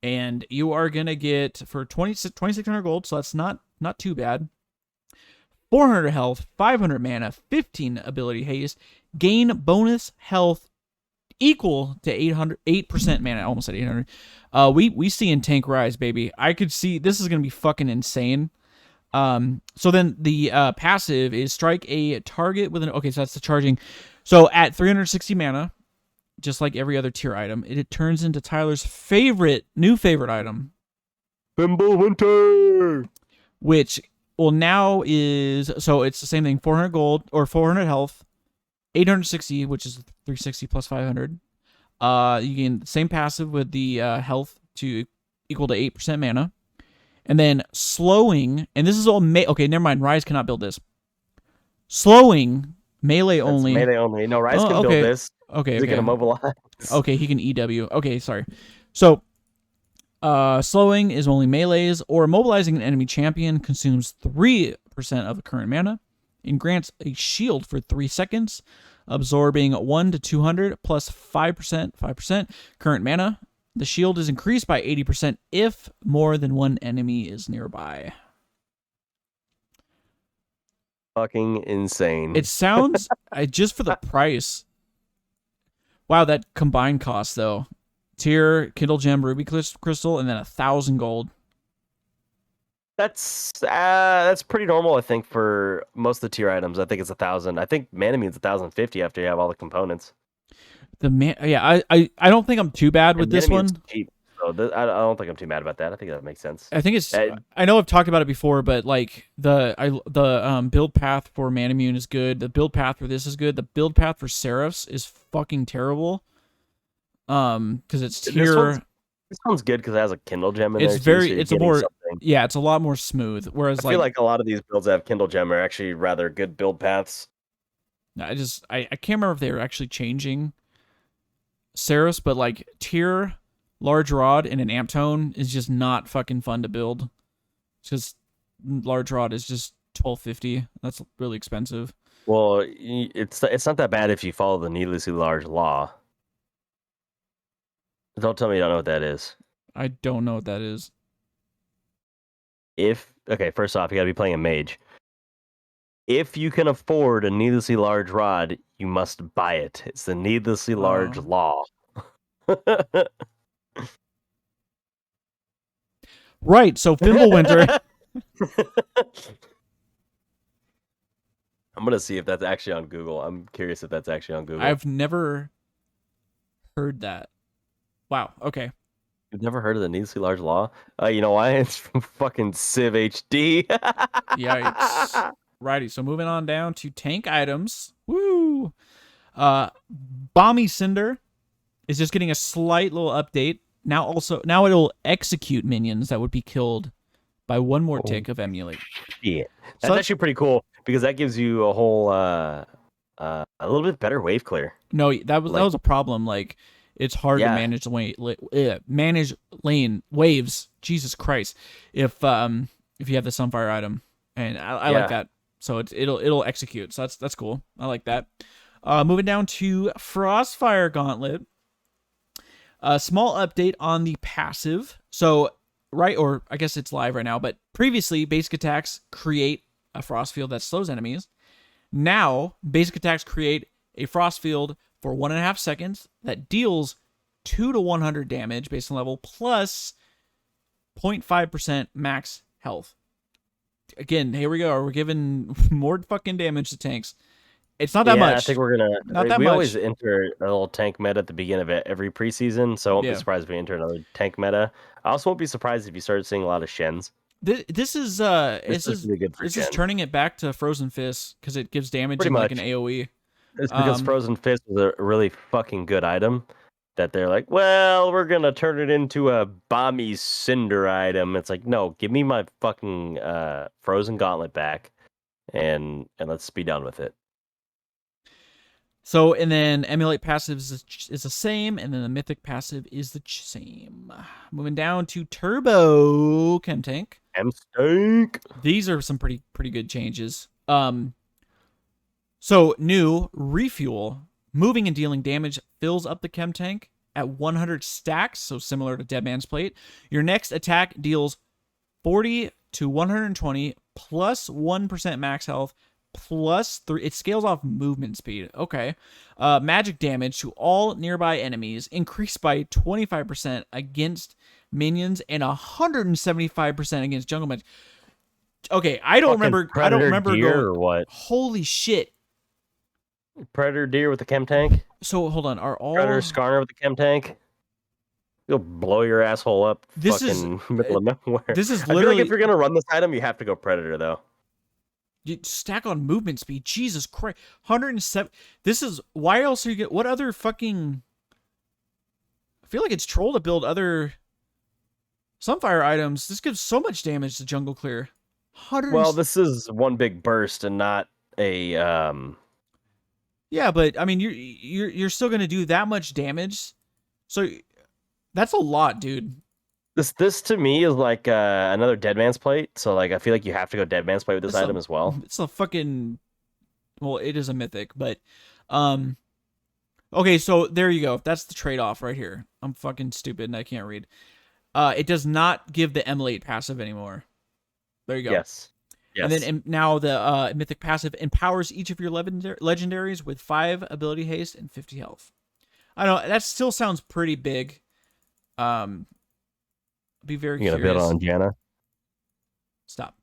And you are going to get, for 2,600 gold, so that's not too bad. 400 health, 500 mana, 15 ability haste, gain bonus health equal to 8% mana. I almost said 800. We see in tank rise, baby. I could see this is gonna be fucking insane. So then the passive is strike a target with an okay, so that's the charging. So at 360 mana, just like every other tier item, it turns into Tyler's new favorite item, Thimble Winter, which now is so it's the same thing, 400 gold or 400 health, 860, which is 360 plus 500. You gain the same passive with the health to equal to 8% mana. And then slowing, and this is all okay, never mind. Rise cannot build this. Slowing, melee only. Melee only. No, Rise can build this. Okay, He's gonna mobilize. Okay, he can EW. Okay, sorry. So, slowing is only melees, or mobilizing an enemy champion consumes 3% of the current mana and grants a shield for 3 seconds, absorbing 1 to 200 plus 5% current mana. The shield is increased by 80% if more than one enemy is nearby. Fucking insane. It sounds just for the price. Wow, that combined cost though. Tier, Kindle Gem, Ruby Crystal, and then 1,000 gold. That's pretty normal, I think, for most of the tier items. I think it's 1,000. I think Mana means 1,050 after you have all the components. I don't think I'm too bad with this one. Cheap, so I don't think I'm too mad about that. I think that makes sense. I think it's. I know I've talked about it before, but like the build path for Manamune is good. The build path for this is good. The build path for Seraphs is fucking terrible. Because it's tier. This one's good because it has a Kindle Gem in there. It's a lot more smooth. Whereas I feel like a lot of these builds that have Kindle Gem are actually rather good build paths. I can't remember if they were actually changing Seraphs, but like tier large rod and an amp tone is just not fucking fun to build. It's just large rod is just 1,250. That's really expensive. Well, it's not that bad if you follow the needlessly large law. Don't tell me you don't know what that is. I don't know what that is. First off, you gotta be playing a mage. If you can afford a needlessly large rod, you must buy it. It's the needlessly large law. Right, so Fimbulwinter. I'm gonna see if that's actually on Google. I'm curious if that's actually on Google. I've never heard that. Wow, okay. You've never heard of the needlessly large law? You know why? It's from fucking Civ HD. Yikes. Righty, so moving on down to tank items. Woo! Balmy Cinder is just getting a slight little update. Now it'll execute minions that would be killed by one more tick of Emulate. Yeah, that's actually pretty cool because that gives you a whole a little bit better wave clear. No, that was a problem. Like it's hard to manage lane waves. Jesus Christ! If you have the Sunfire item, and I like that. So it'll execute. So that's cool. I like that. Moving down to Frostfire Gauntlet. A small update on the passive. So or I guess it's live right now, but previously basic attacks create a frost field that slows enemies. Now basic attacks create a frost field for 1.5 seconds that deals 2 to 100 damage based on level plus 0.5% max health. Again, here we go. We're giving more fucking damage to tanks. It's not that much. I think we're gonna. Not that we much. always enter a little tank meta at the beginning of every preseason, so I won't be surprised if we enter another tank meta. I also won't be surprised if you start seeing a lot of Shens. This is really good for Shen. Is turning it back to Frozen Fist because it gives damage in like an AOE. It's because Frozen Fist is a really fucking good item that they're like, well, we're gonna turn it into a Balmy Cinder item. It's like, no, give me my fucking Frozen Gauntlet back, and let's be done with it. So, and then Emulate Passive is the same, and then the Mythic Passive is the same. Moving down to Turbo Chemtank. These are some pretty good changes. So, new Refuel. Moving and dealing damage fills up the Chemtank at 100 stacks, so similar to Dead Man's Plate. Your next attack deals 40 to 120 plus 1% max health +3. It scales off movement speed. Okay. Magic damage to all nearby enemies increased by 25% against minions and 175% against jungle magic. Okay, I don't remember. Predator deer going. or what? Holy shit! Predator deer with the chem tank. So hold on. Are all Predator Skarner with the chem tank? You'll blow your asshole up. This fucking middle of nowhere. This is I feel literally. like if you're gonna run this item, you have to go Predator though. You stack on movement speed. Jesus Christ. 107. This is. Why else are you get? What other fucking. I feel like it's troll to build other Sunfire items. This gives so much damage to jungle clear. 100. Well, this is one big burst and not a. Yeah, but I mean, you're still gonna do that much damage. So that's a lot, dude. This to me is like another Dead Man's Plate. So like I feel like you have to go Dead Man's Plate with this item as well. It's a fucking. Well, it is a mythic, but okay, so there you go. That's the trade-off right here. I'm fucking stupid and I can't read. It does not give the emulate passive anymore. There you go. Yes. And then now the Mythic Passive empowers each of your legendaries with 5 ability haste and 50 health. I don't know. That still sounds pretty big. Be very curious. You gonna build on Janna? Stop.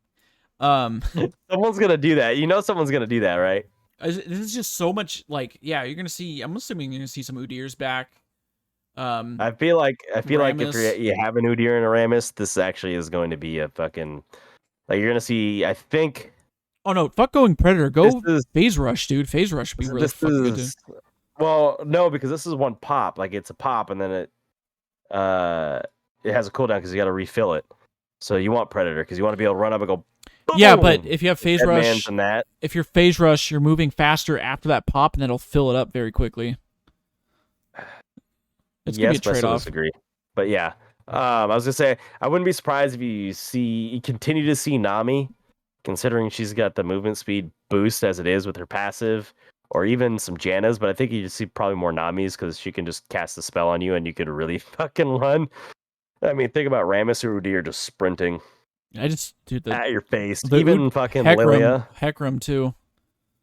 Someone's gonna do that. You know someone's gonna do that, right? This is just so much like, yeah, you're gonna see. I'm assuming you're gonna see some Udyrs back. I feel like if Rammus. you have an Udyr and a Rammus, this actually is going to be a fucking like you're gonna see. I think. Oh no! Fuck going Predator. Go Phase Rush, dude. Phase Rush would be really fucking good. Too. Well, no, because this is one pop. Like it's a pop, and then it has a cooldown because you got to refill it. So you want Predator because you want to be able to run up and go. Boom! Yeah, but if you have Phase Rush, that. If you're Phase Rush, you're moving faster after that pop, and that'll fill it up very quickly. It's gonna be a trade-off. Disagree. But yeah, I was gonna say I wouldn't be surprised if you continue to see Nami, considering she's got the movement speed boost as it is with her passive, or even some Jannas. But I think you just see probably more Namis because she can just cast a spell on you and you could really fucking run. I mean, think about Rammus or Udyr just sprinting. At your face. Even fucking Lilia. Hecarim too.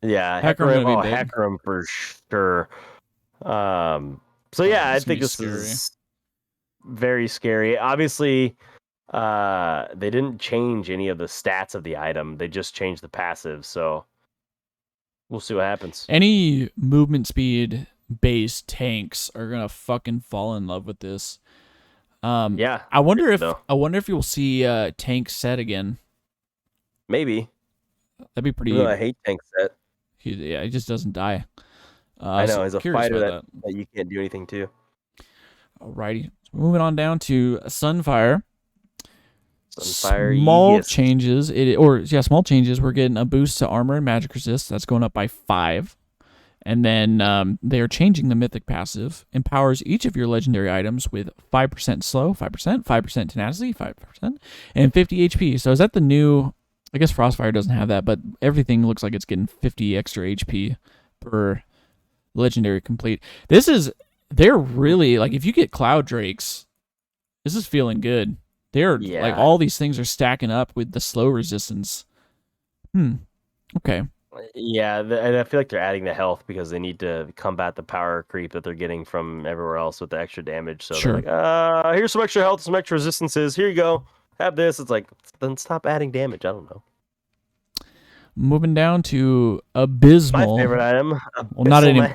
Yeah, Hecarim for sure. So yeah, I think this is very scary. Obviously, they didn't change any of the stats of the item. They just changed the passive. So we'll see what happens. Any movement speed based tanks are gonna fucking fall in love with this. Yeah. I wonder if you'll see tank set again. Maybe. That'd be pretty. I hate tank set. He just doesn't die. I know, he's a fighter that you can't do anything to. Alrighty. Moving on down to Sunfire. Sunfire. Small changes. Small changes. We're getting a boost to armor and magic resist. That's going up by 5. And then they are changing the Mythic Passive. Empowers each of your legendary items with 5% slow, 5% tenacity, 5%, and 50 HP. So is that the new... I guess Frostfire doesn't have that, but everything looks like it's getting 50 extra HP per legendary complete. They're really, like, if you get Cloud Drakes, this is feeling good. Like, all these things are stacking up with the slow resistance. Okay. Yeah, and I feel like they're adding the health because they need to combat the power creep that they're getting from everywhere else with the extra damage. So sure. They're like, here's some extra health, some extra resistances. Here you go. Have this. It's like, then stop adding damage. I don't know. Moving down to Abysmal. My favorite item. Well,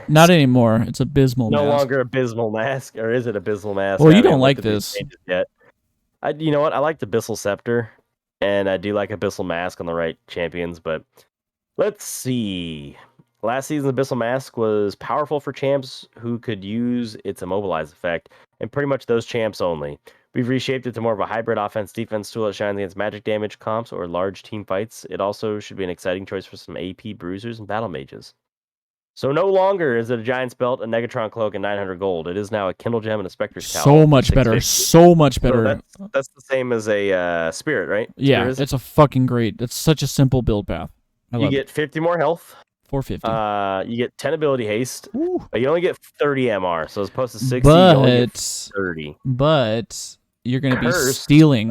not anymore. It's Abysmal no Mask. Longer Abysmal Mask, or is it Abysmal Mask? Well, you don't like this. Yet. You know what? I like the Abyssal Scepter, and I do like Abyssal Mask on the right champions, but let's see. Last season's Abyssal Mask was powerful for champs who could use its Immobilize effect, and pretty much those champs only. We've reshaped it to more of a hybrid offense-defense tool that shines against magic damage comps or large team fights. It also should be an exciting choice for some AP bruisers and battle mages. So no longer is it a Giant's Belt, a Negatron Cloak, and 900 gold. It is now a Kindle Gem and a Spectre's Cowl. So much better. So much better. So that's the same as a Spirit, right? Yeah, it's a fucking great. It's such a simple build path. You get 50 more health. 450. You get 10 ability haste. Ooh. But you only get 30 MR. So as opposed to 60, you only get 30. But you're going to be stealing.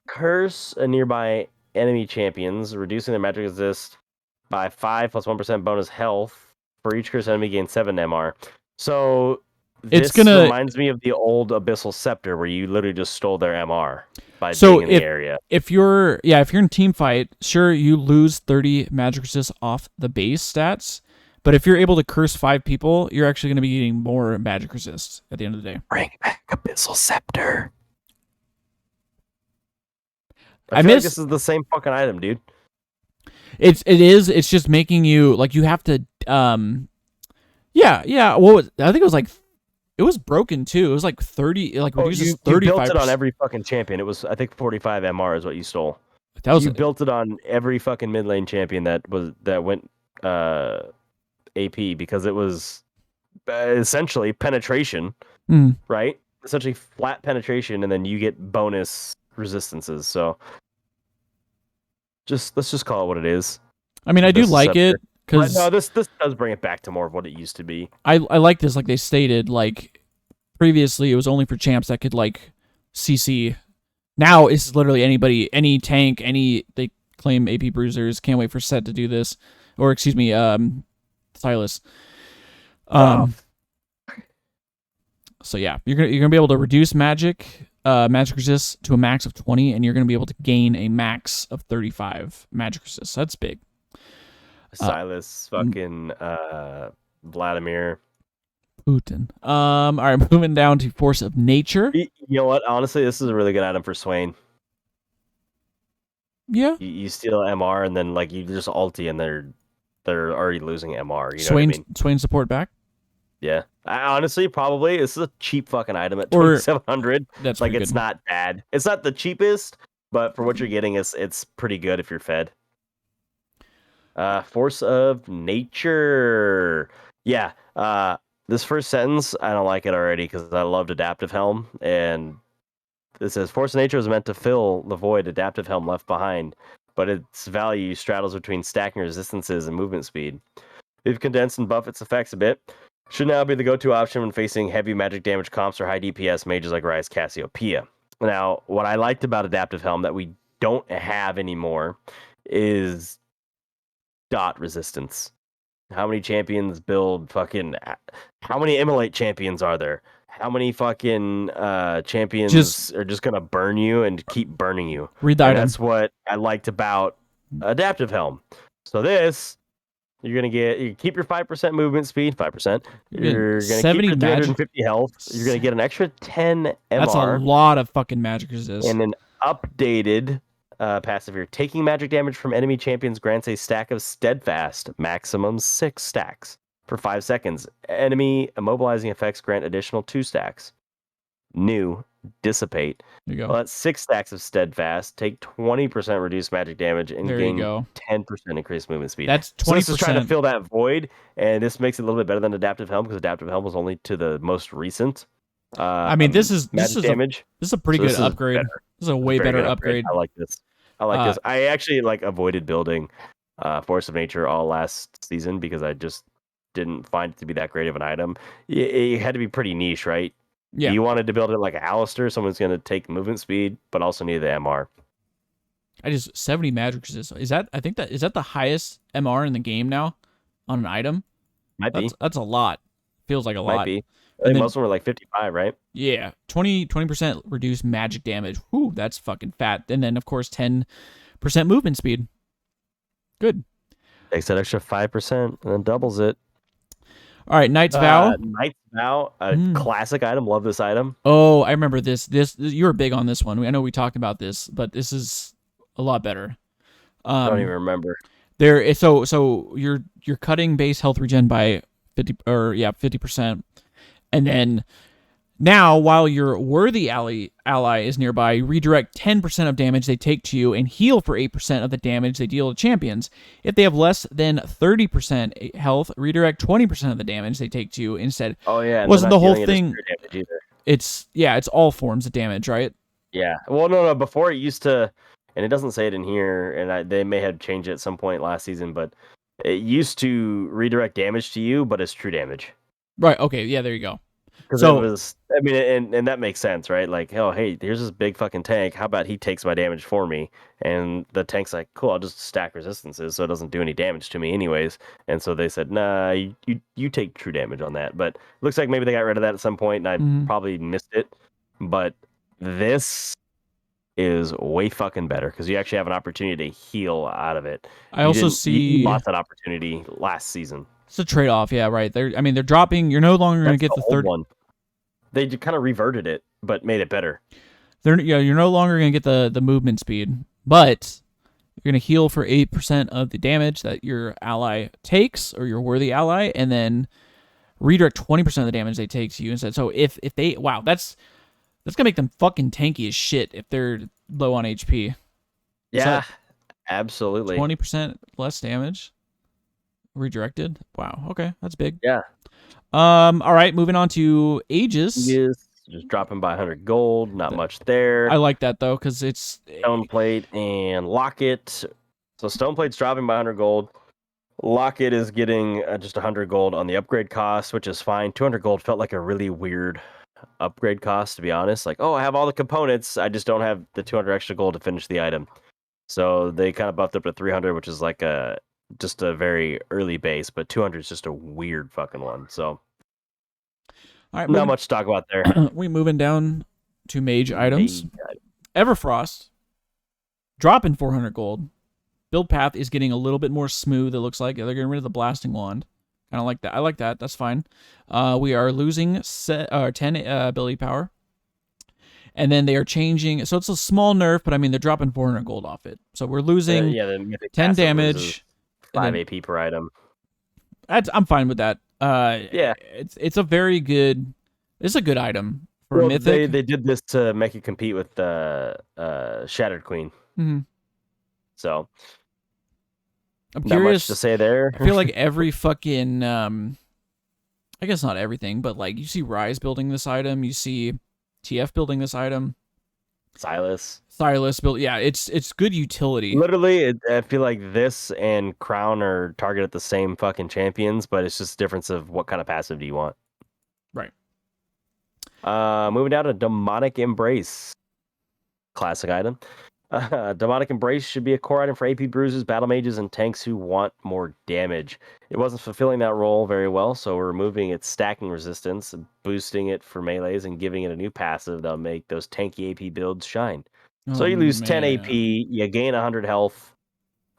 Curse a nearby enemy champions, reducing their magic resist by 5 plus 1% bonus health. For each cursed enemy, gain 7 MR. So It's this gonna. reminds me of the old Abyssal Scepter, where you literally just stole their MR by So being in the area. if you're in team fight, sure you lose 30 magic resist off the base stats, but if you're able to curse 5 people, you're actually going to be getting more magic resist at the end of the day. Bring back Abyssal Scepter. I feel miss like this is the same fucking item, dude. it is. It's just making you like you have to yeah. Well, I think it was like it was broken too. It was like 30 like reduces 35%. You built it on every fucking champion. It was I think 45 MR is what you stole. That was You built it on every fucking mid lane champion that went AP because it was essentially penetration, right? Essentially flat penetration, and then you get bonus resistances. So let's just call it what it is. I mean, I do like it because no, this does bring it back to more of what it used to be. I like this. Like they stated, like previously it was only for champs that could like CC. Now it's literally anybody, any tank, they claim AP bruisers. Can't wait for Set to do this, or excuse me, Silas. So yeah, you're gonna be able to reduce magic resist to a max of 20, and you're gonna be able to gain a max of 35 magic resist. That's big. Silas, fucking Vladimir Putin. All right, moving down to Force of Nature. You know what? Honestly, this is a really good item for Swain. Yeah. You steal MR and then like you just ulti and they're already losing MR. You know what I mean? Swain support back. Yeah. Honestly, probably this is a cheap fucking item at 2,700. That's like it's good. not bad. It's not the cheapest, but for what you're getting, it's pretty good if you're fed. Force of Nature. Yeah. This first sentence, I don't like it already because I loved Adaptive Helm, and it says Force of Nature is meant to fill the void Adaptive Helm left behind, but its value straddles between stacking resistances and movement speed. We've condensed and buffed its effects a bit. Should now be the go-to option when facing heavy magic damage comps or high DPS mages like Rise Cassiopeia. Now, what I liked about Adaptive Helm that we don't have anymore is dot resistance. How many champions build fucking... How many Immolate champions are there? How many fucking champions are just going to burn you and keep burning you? Read the item. That's what I liked about Adaptive Helm. So this... You're going to get... You keep your 5% movement speed, 5%. You're going to keep your 350 health. You're going to get an extra 10 MR. That's a lot of fucking magic resist. And an updated... passive here. Taking magic damage from enemy champions grants a stack of Steadfast, maximum 6 stacks for 5 seconds. Enemy immobilizing effects grant additional 2 stacks. New, Dissipate. There you go. Well, that's 6 stacks of Steadfast. Take 20% reduced magic damage and gain 10% increased movement speed. That's 20%. So this is trying to fill that void, and this makes it a little bit better than Adaptive Helm because Adaptive Helm was only to the most recent. I mean, this is damage. This is a pretty good upgrade. This is a way better upgrade. I like this. I actually avoided building Force of Nature all last season because I just didn't find it to be that great of an item. It had to be pretty niche, right? Yeah. You wanted to build it like a Alistair, someone's going to take movement speed, but also need the MR. 70 magic resist. Is that the highest MR in the game now on an item? Might be. That's a lot. Feels like a lot. Might be. I think most of them were like 55, right? Yeah, 20% reduced magic damage. Whew, that's fucking fat. And then, of course, 10% movement speed. Good. Takes that extra 5% and then doubles it. All right, Knight's Vow. Knight's Vow, a classic item. Love this item. Oh, I remember this. You were big on this one. I know we talked about this, but this is a lot better. I don't even remember. So you're cutting base health regen by 50%. And then now, while your worthy ally is nearby, redirect 10% of damage they take to you and heal for 8% of the damage they deal to champions. If they have less than 30% health, redirect 20% of the damage they take to you instead. Oh yeah, wasn't the whole thing? It's all forms of damage, right? Yeah. Well, no. Before it used to, and it doesn't say it in here, and they may have changed it at some point last season, but it used to redirect damage to you, but it's true damage. Right. Okay. Yeah. There you go. Because it So was, I mean, and that makes sense, right? Like, oh, hey, here's this big fucking tank. How about he takes my damage for me? And the tank's like, cool, I'll just stack resistances so it doesn't do any damage to me, anyways. And so they said, nah, you take true damage on that. But looks like maybe they got rid of that at some point, and I mhm. probably missed it. But this is way fucking better because you actually have an opportunity to heal out of it. I also You see lost that opportunity last season. it's a trade off. Yeah, right. They're dropping. You're no longer going to That's get the the old 30. one. They kind of reverted it, but made it better. You're no longer going to get the movement speed, but you're going to heal for 8% of the damage that your ally takes or your worthy ally, and then redirect 20% of the damage they take to you instead. So if they that's going to make them fucking tanky as shit if they're low on HP. Yeah, absolutely. 20% less damage redirected. Wow. Okay, that's big. Yeah. All right, moving on to Aegis. Just dropping by 100 gold, not much there. I like that though because it's Stone Plate and Locket. So Stone Plate's dropping by 100 gold. Locket is getting just 100 gold on the upgrade cost, which is fine. 200 gold felt like a really weird upgrade cost, to be honest. Like, oh, I have all the components. I just don't have the 200 extra gold to finish the item. So they kind of buffed up to 300, which is like just a very early base, but 200 is just a weird fucking one. So all right. not much to talk about there. We moving down to mage items. Mage Everfrost dropping 400 gold. Build path is getting a little bit more smooth. It looks like they're getting rid of the blasting wand. I don't like that. I like that. That's fine. We are losing 10 ability power. And then they are changing. So it's a small nerf, but I mean, they're dropping 400 gold off it. So we're losing the Mythic 10 Passive damage. loses 5 AP per item. I'm fine with that. Yeah. It's a very good, it's a good item for Mythic. They did this to make it compete with the Shattered Queen. Mm-hmm. So I'm not curious much to say there. I feel like every fucking, I guess not everything, but like you see Rise building this item, you see TF building this item, Silas build. Yeah, it's good utility. Literally, I feel like this and Crown are targeted the same fucking champions, but it's just a difference of what kind of passive do you want. Right. Moving down to Demonic Embrace. Classic item. Demonic Embrace should be a core item for AP bruisers, battle mages, and tanks who want more damage. It wasn't fulfilling that role very well, so we're removing its stacking resistance, boosting it for melees, and giving it a new passive that'll make those tanky AP builds shine. So you lose 10 AP, you gain 100 health.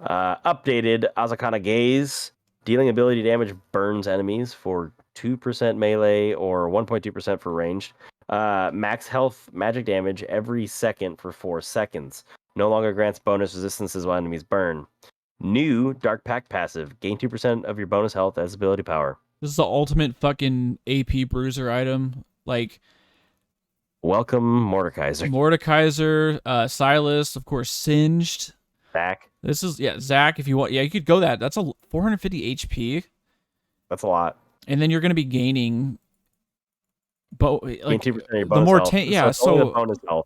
Updated Azakana Gaze. Dealing ability damage burns enemies for 2% melee or 1.2% for ranged. Max health magic damage every second for 4 seconds. No longer grants bonus resistances while enemies burn. New Dark Pact passive. Gain 2% of your bonus health as ability power. This is the ultimate fucking AP bruiser item. Like, welcome Mordekaiser. Silas, of course, Singed. Zach. This is, Zach, if you want. Yeah, you could go that. That's a 450 HP. That's a lot. And then you're going to be gaining... like, 2% of your bonus the more health. so the bonus health.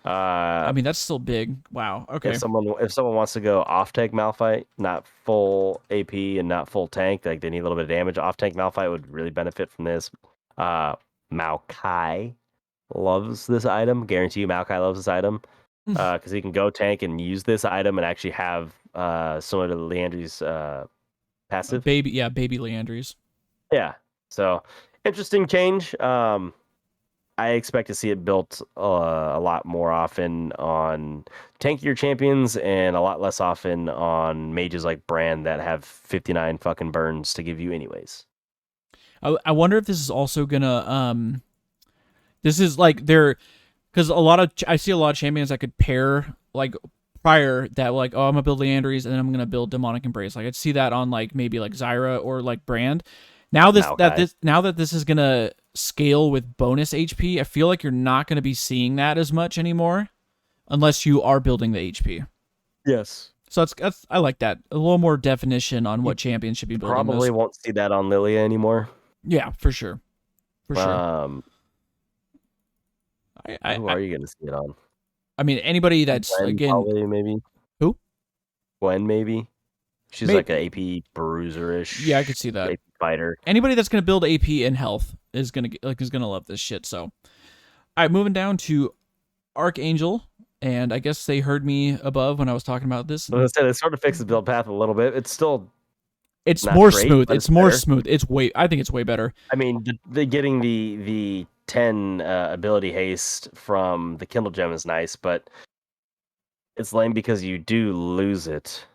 I mean, that's still big. Wow. Okay. If someone wants to go off tank Malphite, not full AP and not full tank, like they need a little bit of damage, off tank Malphite would really benefit from this. Maokai loves this item. Guarantee you Maokai loves this item. Because he can go tank and use this item and actually have similar to Leandri's passive. Baby Leandri's. Yeah. So interesting change. I expect to see it built a lot more often on tankier champions and a lot less often on mages like Brand that have 59 fucking burns to give you anyways. I wonder if this is also gonna this is like because I see a lot of champions that could pair like prior that like, oh, I'm gonna build Leandries and then I'm gonna build Demonic Embrace. Like I'd see that on like maybe like Zyra or like Brand. Now that this is gonna scale with bonus HP, I feel like you're not gonna be seeing that as much anymore, unless you are building the HP. Yes. So that's I like that, a little more definition on what champions should be building. Probably won't see that on Lilia anymore. Yeah, for sure. Who are you gonna see it on? I mean, anybody that's Gwen, again probably, maybe. Who? Gwen, maybe. She's like an AP bruiser-ish. Yeah, I could see that. AP fighter. Anybody that's gonna build AP and health is gonna love this shit. So, all right, moving down to Archangel, and I guess they heard me above when I was talking about this. As I said, it sort of fixes build path a little bit. It's still not more great, smooth. but It's more better. smooth. I think it's way better. I mean, getting the 10 ability haste from the Kindle gem is nice, but it's lame because you do lose it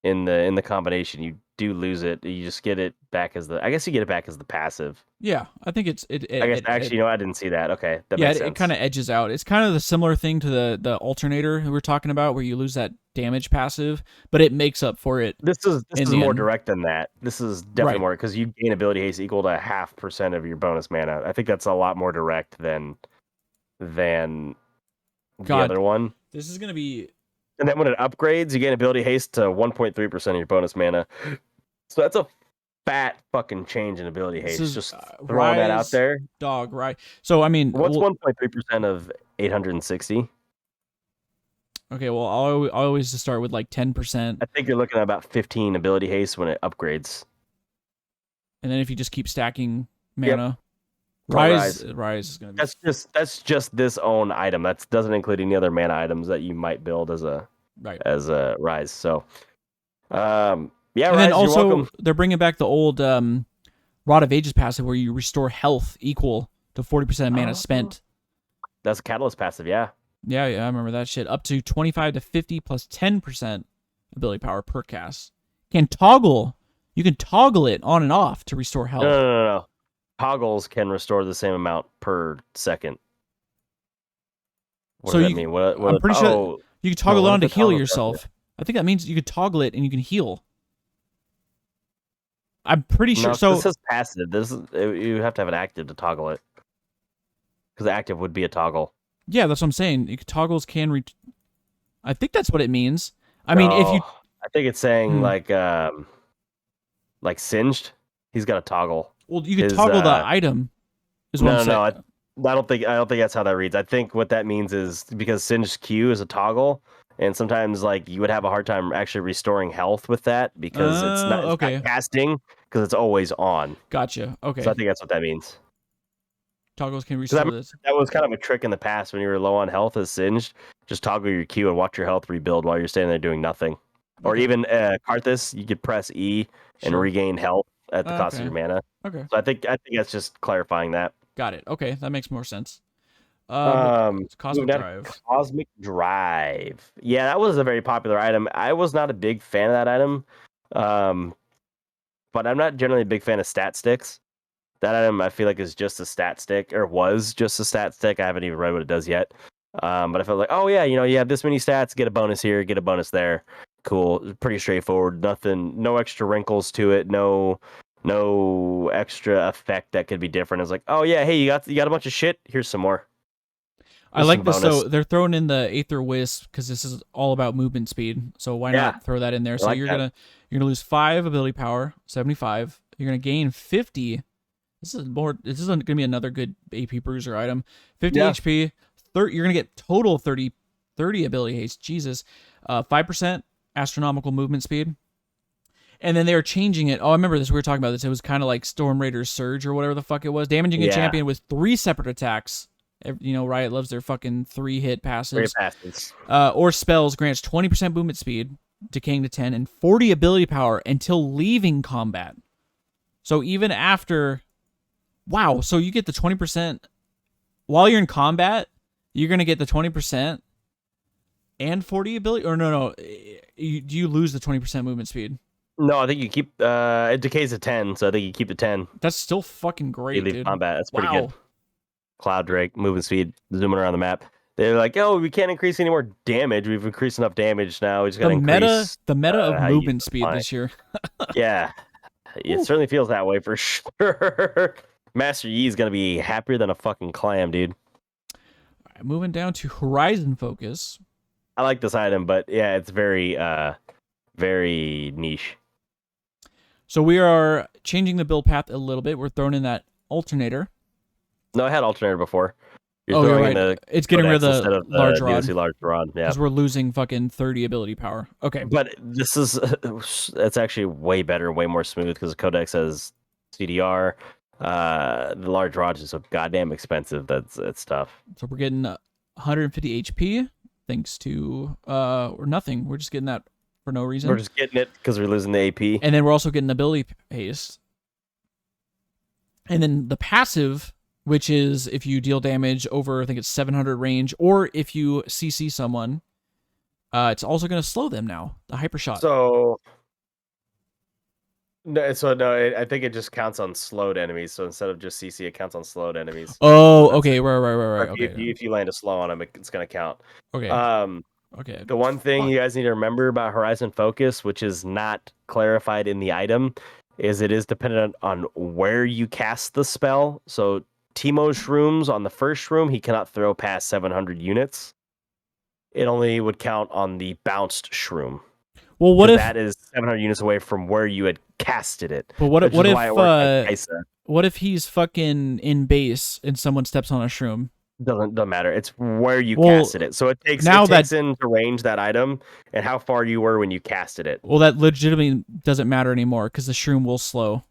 in the combination. You do lose it. You just get it back as I guess you get it back as the passive. Yeah, I think I guess actually, I didn't see that. Okay, that makes sense. It kind of edges out. It's kind of the similar thing to the alternator we were talking about, where you lose that damage passive, but it makes up for it. This is more direct than that. This is definitely more because you gain ability haste equal to 0.5% of your bonus mana. I think that's a lot more direct than the other one. This is gonna be. And then when it upgrades, you gain ability haste to 1.3% of your bonus mana. So that's a fat fucking change in ability haste. Just throwing that out there. Dog, right? So I mean, what's 1.3% of 860? Okay, well, I always just start with like 10%. I think you're looking at about 15 ability haste when it upgrades. And then if you just keep stacking mana, Rise is gonna be. That's just this own item. That doesn't include any other mana items that you might build as a rise. So, yeah. And Rise, then also you're welcome. they're bringing back the old Rod of Ages passive where you restore health equal to 40% of mana spent. That's a Catalyst passive, yeah. Yeah, I remember that shit. Up to 25 to 50 plus 10% ability power per cast. You can toggle it on and off to restore health. No. Toggles can restore the same amount per second. What does that mean? I'm pretty sure you can toggle it on to heal yourself. I think that means you could toggle it and you can heal. I'm pretty sure. So this is passive. You have to have it active to toggle it. Because the active would be a toggle. Yeah, that's what I'm saying. Toggles can I think that's what it means. I mean, if you... I think it's saying like Singed. He's got a toggle. Well, you can toggle the item. Is what I'm saying. I don't think that's how that reads. I think what that means is because Singed Q is a toggle, and sometimes like you would have a hard time actually restoring health with that because it's not casting because it's always on. Gotcha. Okay. So I think that's what that means. Toggles can restore this. That was kind of a trick in the past when you were low on health as Singed. Just toggle your Q and watch your health rebuild while you're standing there doing nothing. Okay. Or even Karthus, you could press E and regain health at the cost of your mana. Okay. So I think that's just clarifying that. Got it. Okay, that makes more sense. Cosmic Drive. Cosmic Drive. Yeah, that was a very popular item. I was not a big fan of that item. But I'm not generally a big fan of stat sticks. That item I feel like is just a stat stick, or was just a stat stick. I haven't even read what it does yet. But I felt like, oh yeah, you have this many stats, get a bonus here, get a bonus there. Cool. Pretty straightforward. Nothing, no extra wrinkles to it, no extra effect that could be different. It's like, oh yeah, hey, you got a bunch of shit, here's some more. I like this. So they're throwing in the Aether Whisk because this is all about movement speed. So why not throw that in there? So you're gonna lose 5 ability power, 75. You're gonna gain 50. This is gonna be another good AP bruiser item. 50 HP. You're gonna get total 30 ability haste. Jesus. 5% astronomical movement speed. And then they were changing it. Oh, I remember this. We were talking about this. It was kind of like Storm Raider's Surge or whatever the fuck it was. Damaging a champion with 3 separate attacks. Riot loves their fucking 3-hit passives. 3 passes. Or spells grants 20% movement speed, decaying to 10, and 40 ability power until leaving combat. So even after... Wow, so you get the 20%... While you're in combat, you're going to get the 20% and 40 ability... Or no. Do you lose the 20% movement speed? No, I think you keep... it decays to 10, so I think you keep the 10. That's still fucking great, dude. Combat, that's pretty good. Cloud Drake, movement speed, zooming around the map. They're like, oh, we can't increase any more damage. We've increased enough damage now. We just got to increase... The meta of movement speed this year. Yeah. It certainly feels that way for sure. Master Yi is going to be happier than a fucking clam, dude. All right, moving down to Horizon Focus. I like this item, but yeah, it's very, very niche. So we are changing the build path a little bit. We're throwing in that Alternator. No, I had Alternator before. You're You're throwing right. in the It's getting rid codex of instead the of the large rod DOC large rod. Yeah. because we're losing fucking 30 ability power. Okay. But this is that's actually way better, way more smooth because the codex has CDR. The large rod is so goddamn expensive. It's tough. So we're getting 150 HP thanks to or nothing. We're just getting that for no reason. We're just getting it because we're losing the AP. And then we're also getting ability haste. And then the passive, which is if you deal damage over, I think it's 700 range, or if you CC someone, it's also going to slow them now. The hyper shot. I think it just counts on slowed enemies. So instead of just CC, it counts on slowed enemies. Oh, okay, right. Okay. If you land a slow on them, it's gonna count. Okay. Okay. The one thing you guys need to remember about Horizon Focus, which is not clarified in the item, is it is dependent on where you cast the spell. So Teemo Shrooms on the first room, he cannot throw past 700 units. It only would count on the bounced shroom. Well, what if that is 700 units away from where you had casted it? But what if he's fucking in base and someone steps on a shroom? Doesn't matter. It's where you casted it. So it takes into range that item and how far you were when you casted it. Well, that legitimately doesn't matter anymore because the shroom will slow.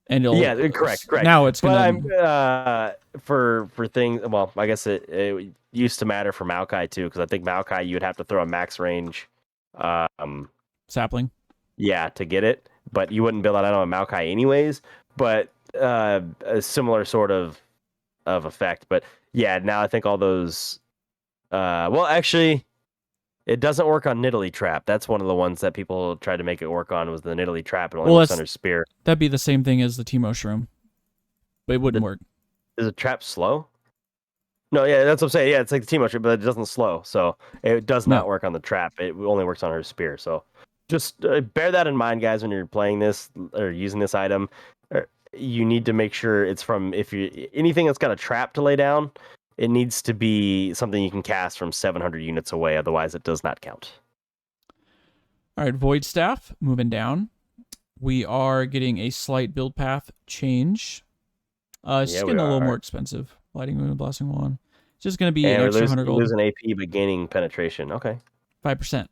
And correct. Now it's gonna. But for things, well, I guess it used to matter for Maokai too, because I think Maokai you would have to throw a max range sapling. Yeah, to get it, but you wouldn't build that out on Maokai anyways. But a similar sort of effect. But yeah, now I think all those. Well, actually, it doesn't work on Nidalee Trap. That's one of the ones that people tried to make it work on was the Nidalee Trap. It only works under Spear. That'd be the same thing as the Teemo Shroom, but it wouldn't work. Is a trap slow? No, yeah, that's what I'm saying. Yeah, it's like the Teemo Shroom, but it doesn't slow. So it does not work on the trap. It only works on her Spear. So just bear that in mind, guys, when you're playing this or using this item. You need to make sure it's from anything that's got a trap to lay down. It needs to be something you can cast from 700 units away. Otherwise, it does not count. All right, Void Staff, moving down. We are getting a slight build path change. It's just getting a little more expensive. Lighting Moon, Blasting Wand. It's just going to be an extra 100 gold. Losing AP, but gaining penetration. Okay. 5%.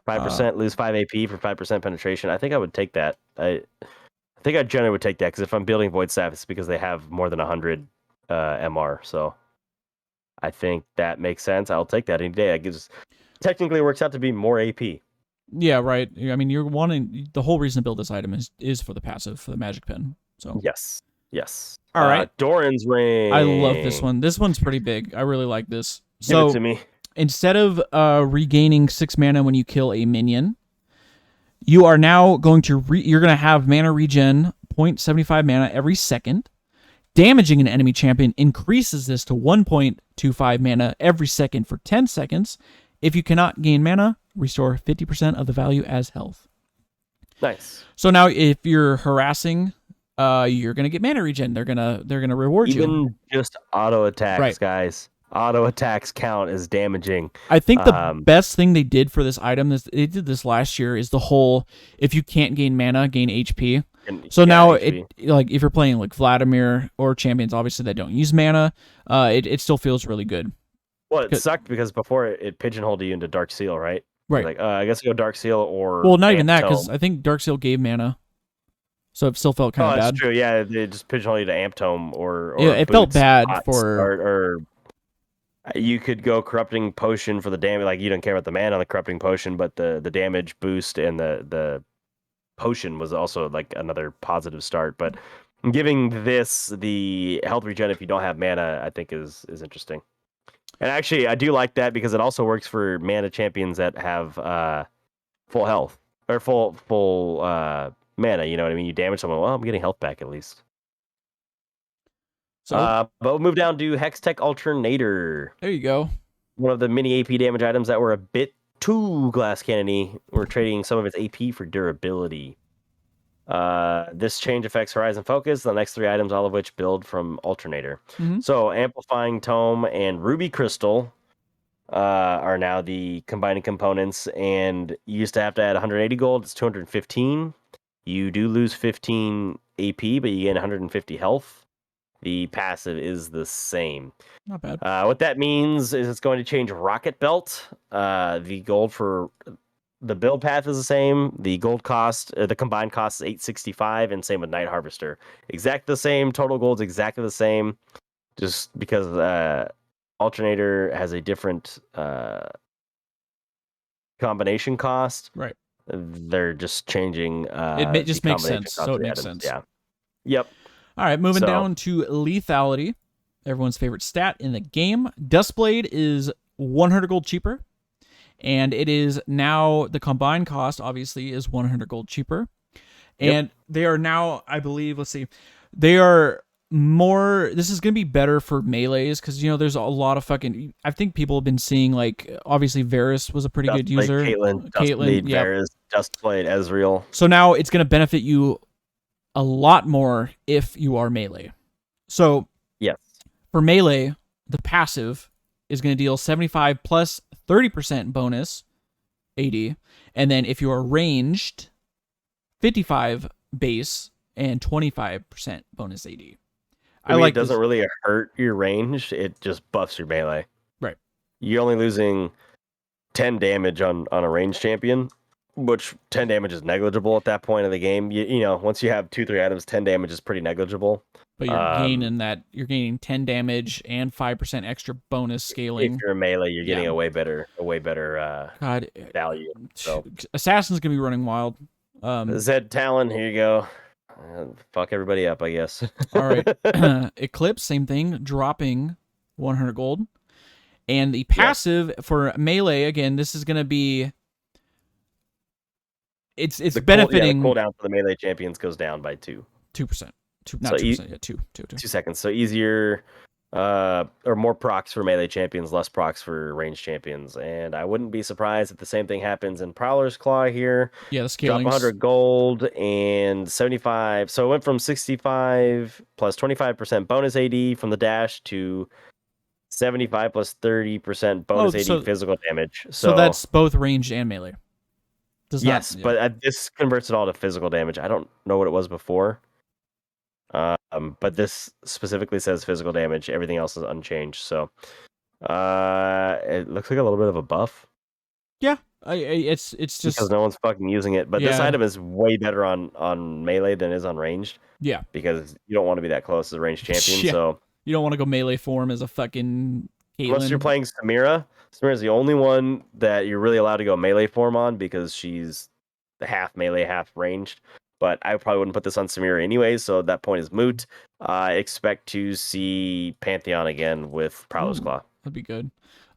5%, lose 5 AP for 5% penetration. I think I would take that. I think I generally would take that, because if I'm building Void Staff, it's because they have more than 100 MR. So I think that makes sense. I'll take that any day. It technically works out to be more AP. Yeah, right. I mean, you're wanting the whole reason to build this item is for the passive, for the magic pen. So yes. All right, Doran's Ring. I love this one. This one's pretty big. I really like this. Give it to me. Instead of regaining 6 mana when you kill a minion, you are now going to you're going to have mana regen 0.75 mana every second. Damaging an enemy champion increases this to 1.25 mana every second for 10 seconds. If you cannot gain mana, restore 50% of the value as health. Nice. So now if you're harassing, you're going to get mana regen. They're going to reward you. Even just auto attacks, guys. Auto attacks count as damaging. I think the best thing they did for this item, they did this last year, is the whole, if you can't gain mana, gain HP. So now, HP. If you're playing like Vladimir or champions, obviously that don't use mana, it still feels really good. Well, it sucked because before it pigeonholed you into Dark Seal, right? Right. Like, I guess go Dark Seal or. Well, not even that, because I think Dark Seal gave mana. So it still felt kind of bad. That's true. Yeah, they just pigeonholed you to Amp Tome or yeah, it felt bad or you could go Corrupting Potion for the damage. Like, you don't care about the mana on the Corrupting Potion, but the damage boost and the potion was also like another positive start. But giving this the health regen if you don't have mana, I think is interesting. And actually, I do like that because it also works for mana champions that have full health or full mana. You know what I mean? You damage someone, well, I'm getting health back at least. So, but we'll move down to Hextech Alternator. There you go. One of the mini AP damage items that were a bit too glass cannon-y. We're trading some of its AP for durability. This change affects Horizon Focus, the next 3 items, all of which build from Alternator. Mm-hmm. So Amplifying Tome and Ruby Crystal are now the combining components, and you used to have to add 180 gold. It's 215. You do lose 15 AP, but you gain 150 health. the passive is the same. Not bad. What that means is it's going to change Rocket Belt. The gold for the build path is the same. The gold cost, the combined cost is 865, and same with Night Harvester. Exactly the same. Total gold's exactly the same. Just because Alternator has a different combination cost. Right. They're just changing. It just makes sense. So it makes sense. Yeah. Yep. All right, moving down to Lethality, everyone's favorite stat in the game. Dustblade is 100 gold cheaper, and it is now the combined cost, obviously, is 100 gold cheaper. And they are now, I believe, let's see, they are more, this is going to be better for melees because, there's a lot of fucking, I think people have been seeing, like, obviously Varus was a pretty good user. Caitlyn, Varus, Dustblade, Ezreal. So now it's going to benefit you a lot more if you are melee. So yes, for melee, the passive is going to deal 75 plus 30% bonus AD, and then if you are ranged, 55 base and 25% bonus AD. It doesn't really hurt your range; it just buffs your melee. Right. You're only losing 10 damage on a ranged champion, which 10 damage is negligible at that point of the game. You know, once you have 2-3 items, 10 damage is pretty negligible. But you're gaining 10 damage and 5% extra bonus scaling. If you're a melee, you're getting a way better value. So Assassin's gonna be running wild. Zed Talon, here you go. Fuck everybody up, I guess. All right. Eclipse, same thing, dropping 100 gold. And the passive for melee, again, this is gonna be it's benefiting. The cooldown for the melee champions goes down by 2%. 2 seconds. So easier, or more procs for melee champions, less procs for ranged champions. And I wouldn't be surprised if the same thing happens in Prowler's Claw here. Yeah, the scaling. Drop 100 gold and 75. So it went from 65 plus 25% bonus AD from the dash to 75 plus 30% bonus AD physical damage. So that's both ranged and melee. But this converts it all to physical damage. I don't know what it was before. But this specifically says physical damage. Everything else is unchanged. So it looks like a little bit of a buff. Yeah, it's just because no one's fucking using it. But this item is way better on melee than it is on ranged. Yeah, because you don't want to be that close as a ranged champion. So you don't want to go melee form as a fucking Caitlyn. Unless you're playing Samira. Samira's the only one that you're really allowed to go melee form on because she's the half melee, half ranged. But I probably wouldn't put this on Samira anyway, so that point is moot. I expect to see Pantheon again with Prowler's Claw. That'd be good.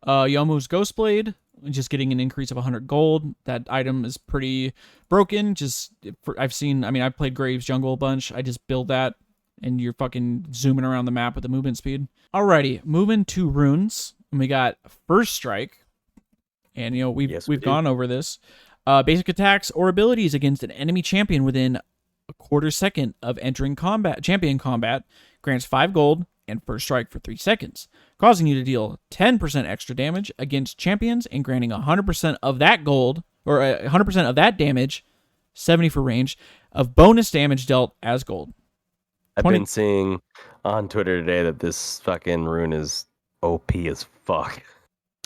Yomu's Ghostblade, just getting an increase of 100 gold. That item is pretty broken. I played Graves Jungle a bunch. I just build that, and you're fucking zooming around the map with the movement speed. Alrighty, moving to runes. And we got First Strike. And, we've gone over this. Basic attacks or abilities against an enemy champion within a quarter second of entering champion combat grants 5 gold and First Strike for 3 seconds, causing you to deal 10% extra damage against champions and granting 100% of that gold, or 100% of that damage, 70 for range, of bonus damage dealt as gold. I've been seeing on Twitter today that this fucking rune is OP as fuck.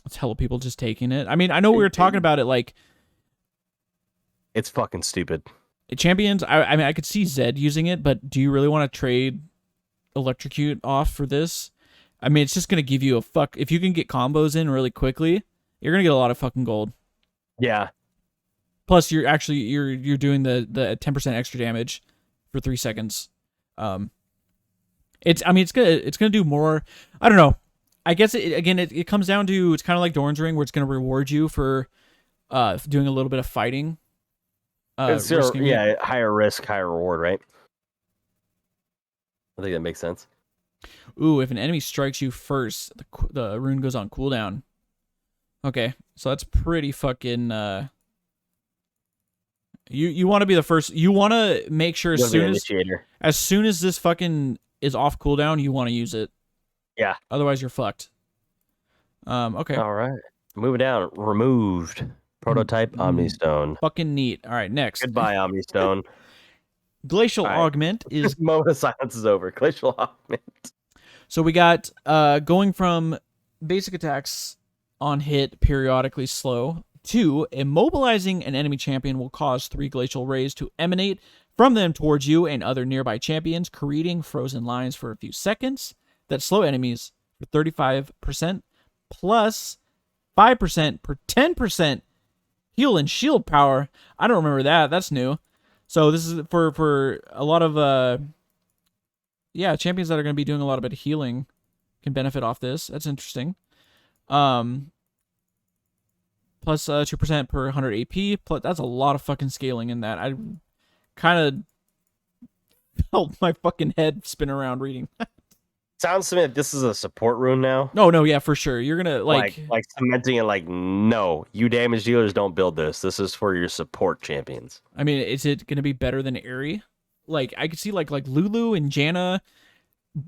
It's hella people just taking it. I mean, I know we were talking about it like... It's fucking stupid. Champions, I could see Zed using it, but do you really want to trade Electrocute off for this? I mean, it's just going to give you if you can get combos in really quickly, you're going to get a lot of fucking gold. Yeah. Plus, you're doing the 10% extra damage for 3 seconds. It's gonna do more. I don't know. I guess it comes down to, it's kind of like Doran's Ring, where it's going to reward you for doing a little bit of fighting. It's higher risk, higher reward, right? I think that makes sense. Ooh, if an enemy strikes you first, the rune goes on cooldown. Okay, so that's pretty fucking. You want to be the first. You want to make sure as soon as this fucking is off cooldown, you want to use it. Yeah. Otherwise, you're fucked. Okay. All right. Moving down. Removed. Prototype Omnistone. Fucking neat. All right, next. Goodbye, Omnistone. Glacial All right. Augment is Moment of silence is over. Glacial Augment. so we got going from basic attacks on hit periodically slow to immobilizing an enemy champion will cause 3 glacial rays to emanate from them towards you and other nearby champions, creating frozen lines for a few seconds that slow enemies for 35% plus 5% per 10% heal and shield power. I don't remember that. That's new. So this is for a lot of champions that are going to be doing a lot of bit of healing can benefit off this. That's interesting. Plus 2% per 100 AP. Plus, that's a lot of fucking scaling in that. I kind of felt my fucking head spin around reading. Sounds to me like this is a support rune now. No, yeah, for sure. You're gonna like cementing it. Like, no, you damage dealers don't build this. This is for your support champions. I mean, is it gonna be better than Aerie? Like, I could see like Lulu and Janna,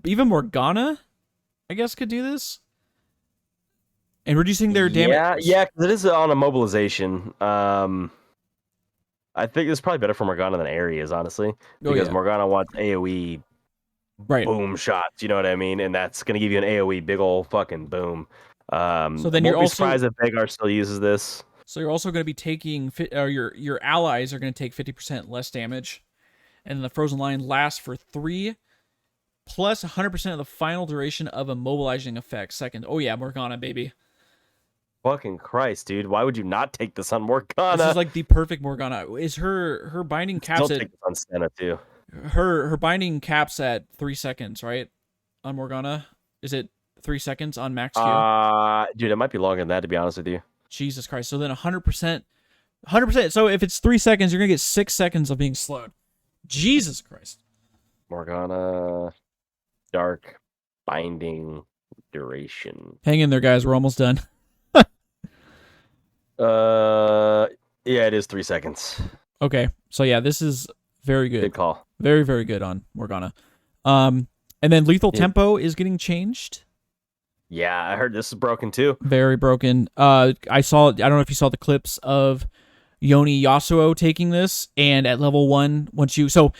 even Morgana, I guess, could do this. And reducing their damage. Yeah, because it is on a mobilization. I think it's probably better for Morgana than Aerie is, honestly, because Morgana wants AoE boom shots. You know what I mean? And that's gonna give you an AoE big ol' fucking boom. So then you're also surprised if Veigar still uses this. So you're also going to be taking, or your allies are going to take 50% less damage, and then the frozen line lasts for 3 plus 100% of the final duration of a mobilizing effect. Second, oh yeah, Morgana, baby. Fucking Christ, dude! Why would you not take this on Morgana? This is like the perfect Morgana. Is her binding caps at? Take this on Senna too. Her binding caps at 3 seconds, right? On Morgana, is it 3 seconds on max Q? Dude, it might be longer than that, to be honest with you. Jesus Christ! So then 100%. So if it's 3 seconds, you're gonna get 6 seconds of being slowed. Jesus Christ. Morgana, dark binding duration. Hang in there, guys. We're almost done. Yeah, it is 3 seconds. Okay, so yeah, this is very good. Good call. Very, very good on Morgana. And then lethal tempo is getting changed. Yeah, I heard this is broken too. Very broken. I don't know if you saw the clips of Yoni Yasuo taking this, and at level 1, so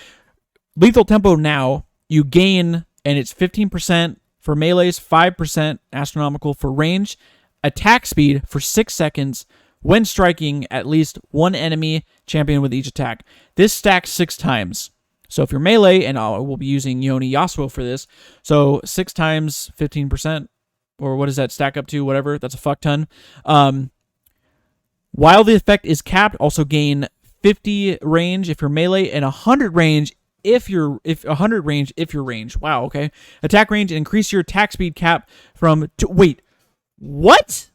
lethal tempo now, you gain, and it's 15% for melees, 5% astronomical for range, attack speed for 6 seconds when striking at least one enemy champion with each attack. This stacks 6 times. So if you're melee, and I will be using Yoni Yasuo for this, so 6 times 15%, or what does that stack up to? Whatever, that's a fuck ton. While the effect is capped, also gain 50 range if you're melee and 100 range if you're range. Wow, okay. Attack range and increase your attack speed cap from wait. What?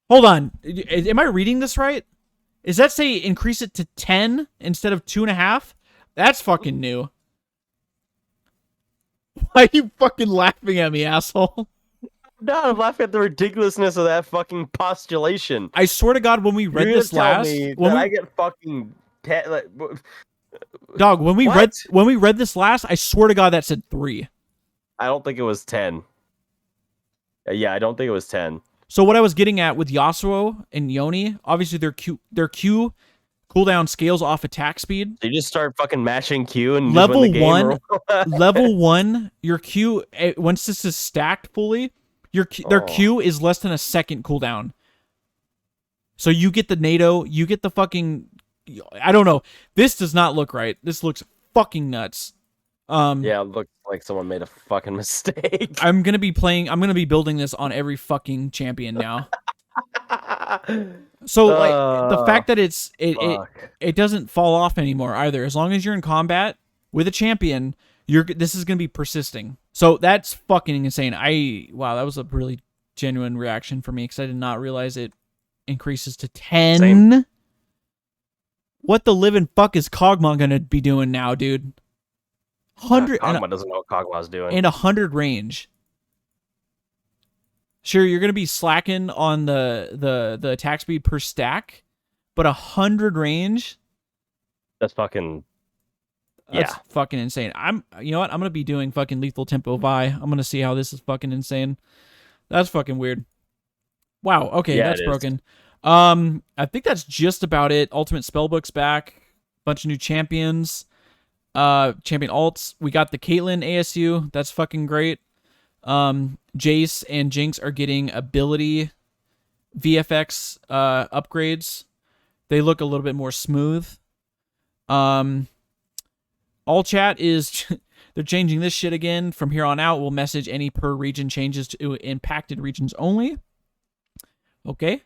Hold on. Am I reading this right? Does that say increase it to 10 instead of 2.5? That's fucking new. Why are you fucking laughing at me, asshole? No, I'm laughing at the ridiculousness of that fucking postulation. I swear to God, when we read this last, I get fucking dog. When we read this last, I swear to God that said 3. I don't think it was 10. Yeah, I don't think it was 10. So what I was getting at with Yasuo and Yoni, obviously their Q cooldown scales off attack speed. They just start fucking mashing Q and level just win the game. Level 1, your Q, once this is stacked fully, their Q is less than a second cooldown. So you get the NATO, you get the fucking, I don't know. This does not look right. This looks fucking nuts. Yeah, it looks like someone made a fucking mistake. I'm gonna be building this on every fucking champion now. So like the fact that it doesn't fall off anymore either. As long as you're in combat with a champion, this is gonna be persisting. So that's fucking insane. Wow, that was a really genuine reaction for me because I did not realize it increases to 10. Same. What the living fuck is Kog'Maw gonna be doing now, dude? 100 Kog'Maw doesn't know what Kog'Maw's doing. And 100 range. Sure, you're gonna be slacking on the attack speed per stack, but 100 range. That's fucking. That's fucking insane. You know what? I'm gonna be doing fucking lethal tempo Vi. I'm gonna see how this is fucking insane. That's fucking weird. Wow. Okay, that's broken. I think that's just about it. Ultimate Spellbook's back. Bunch of new champions. champion alts. We got the Caitlyn ASU. That's fucking great. Jace and Jinx are getting ability VFX upgrades. They look a little bit more smooth. All chat is they're changing this shit again. From here on out, we'll message any per region changes to impacted regions only. Okay.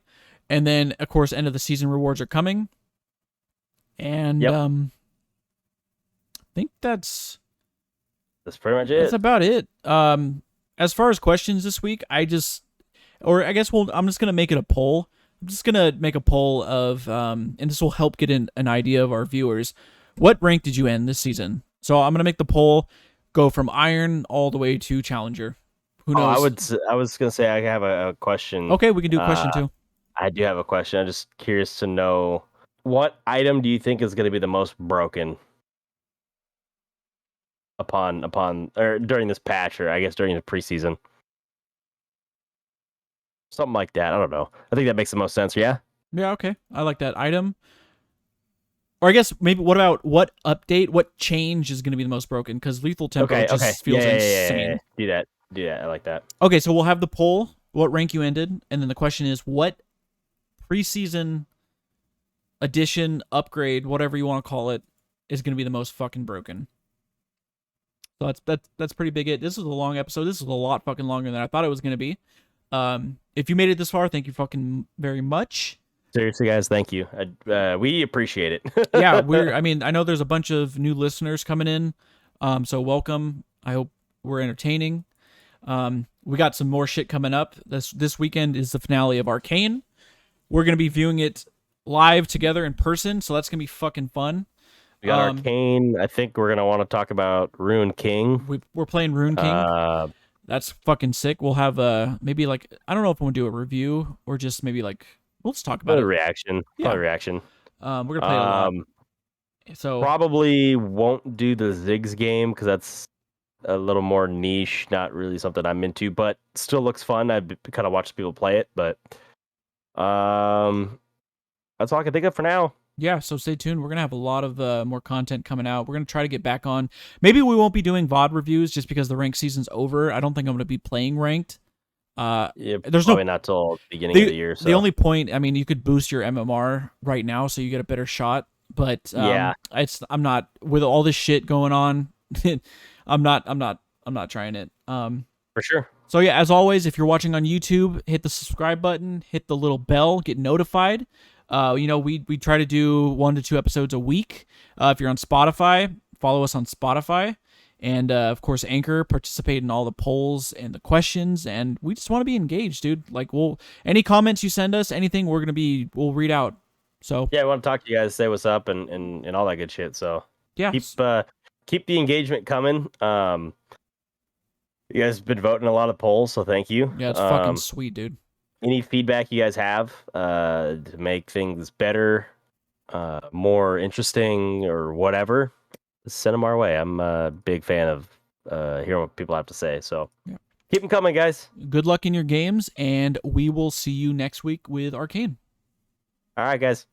And then, of course, end of the season rewards are coming. And I think that's pretty much it. That's about it. As far as questions this week, I'm just gonna make it a poll. I'm just gonna make a poll of, and this will help get an idea of our viewers. What rank did you end this season? So I'm gonna make the poll go from Iron all the way to Challenger. Who knows? I was gonna say I have a question. Okay, we can do a question too. I do have a question. I'm just curious to know, what item do you think is going to be the most broken during this patch, or I guess during the preseason? Something like that. I don't know. I think that makes the most sense. Yeah. Yeah. Okay. I like that item. Or I guess maybe what update, what change is going to be the most broken? Because lethal tempo just feels insane. Yeah. Do that. I like that. Okay, so we'll have the poll, what rank you ended, and then the question is, what preseason addition, upgrade, whatever you want to call it, is going to be the most fucking broken. So that's pretty big. This is a long episode. This is a lot fucking longer than I thought it was going to be. If you made it this far, thank you fucking very much. Seriously, guys, thank you. We appreciate it. Yeah, I know there's a bunch of new listeners coming in, so welcome. I hope we're entertaining. We got some more shit coming up. This weekend is the finale of Arcane. We're going to be viewing it live together in person, so that's going to be fucking fun. We got Arcane. I think we're going to want to talk about Rune King. We're playing Rune King. That's fucking sick. We'll have maybe like, I don't know if we'll do a review or just maybe like, we'll just talk about it. Reaction. Yeah. Probably reaction. We're going to play it a lot. So probably won't do the Ziggs game because that's a little more niche, not really something I'm into, but still looks fun. I've kind of watched people play it, but that's all I can think of for now. Yeah, so stay tuned. We're going to have a lot of more content coming out. We're going to try to get back on. Maybe we won't be doing VOD reviews just because the ranked season's over. I don't think I'm going to be playing ranked. There's probably not till beginning of the year. So. The only point, I mean, you could boost your MMR right now so you get a better shot, but I'm not, with all this shit going on, I'm not trying it. For sure. So yeah, as always, if you're watching on YouTube, hit the subscribe button, hit the little bell, get notified. We try to do 1 to 2 episodes a week. If you're on Spotify, follow us on Spotify. And, of course, Anchor, participate in all the polls and the questions. And we just want to be engaged, dude. Like, any comments you send us, anything, we'll read out. So yeah, I want to talk to you guys, say what's up and all that good shit. So yeah, keep the engagement coming. You guys have been voting a lot of polls, so thank you. Yeah, it's fucking sweet, dude. Any feedback you guys have to make things better, more interesting, or whatever, send them our way. I'm a big fan of hearing what people have to say. So keep them coming, guys. Good luck in your games, and we will see you next week with Arcane. All right, guys.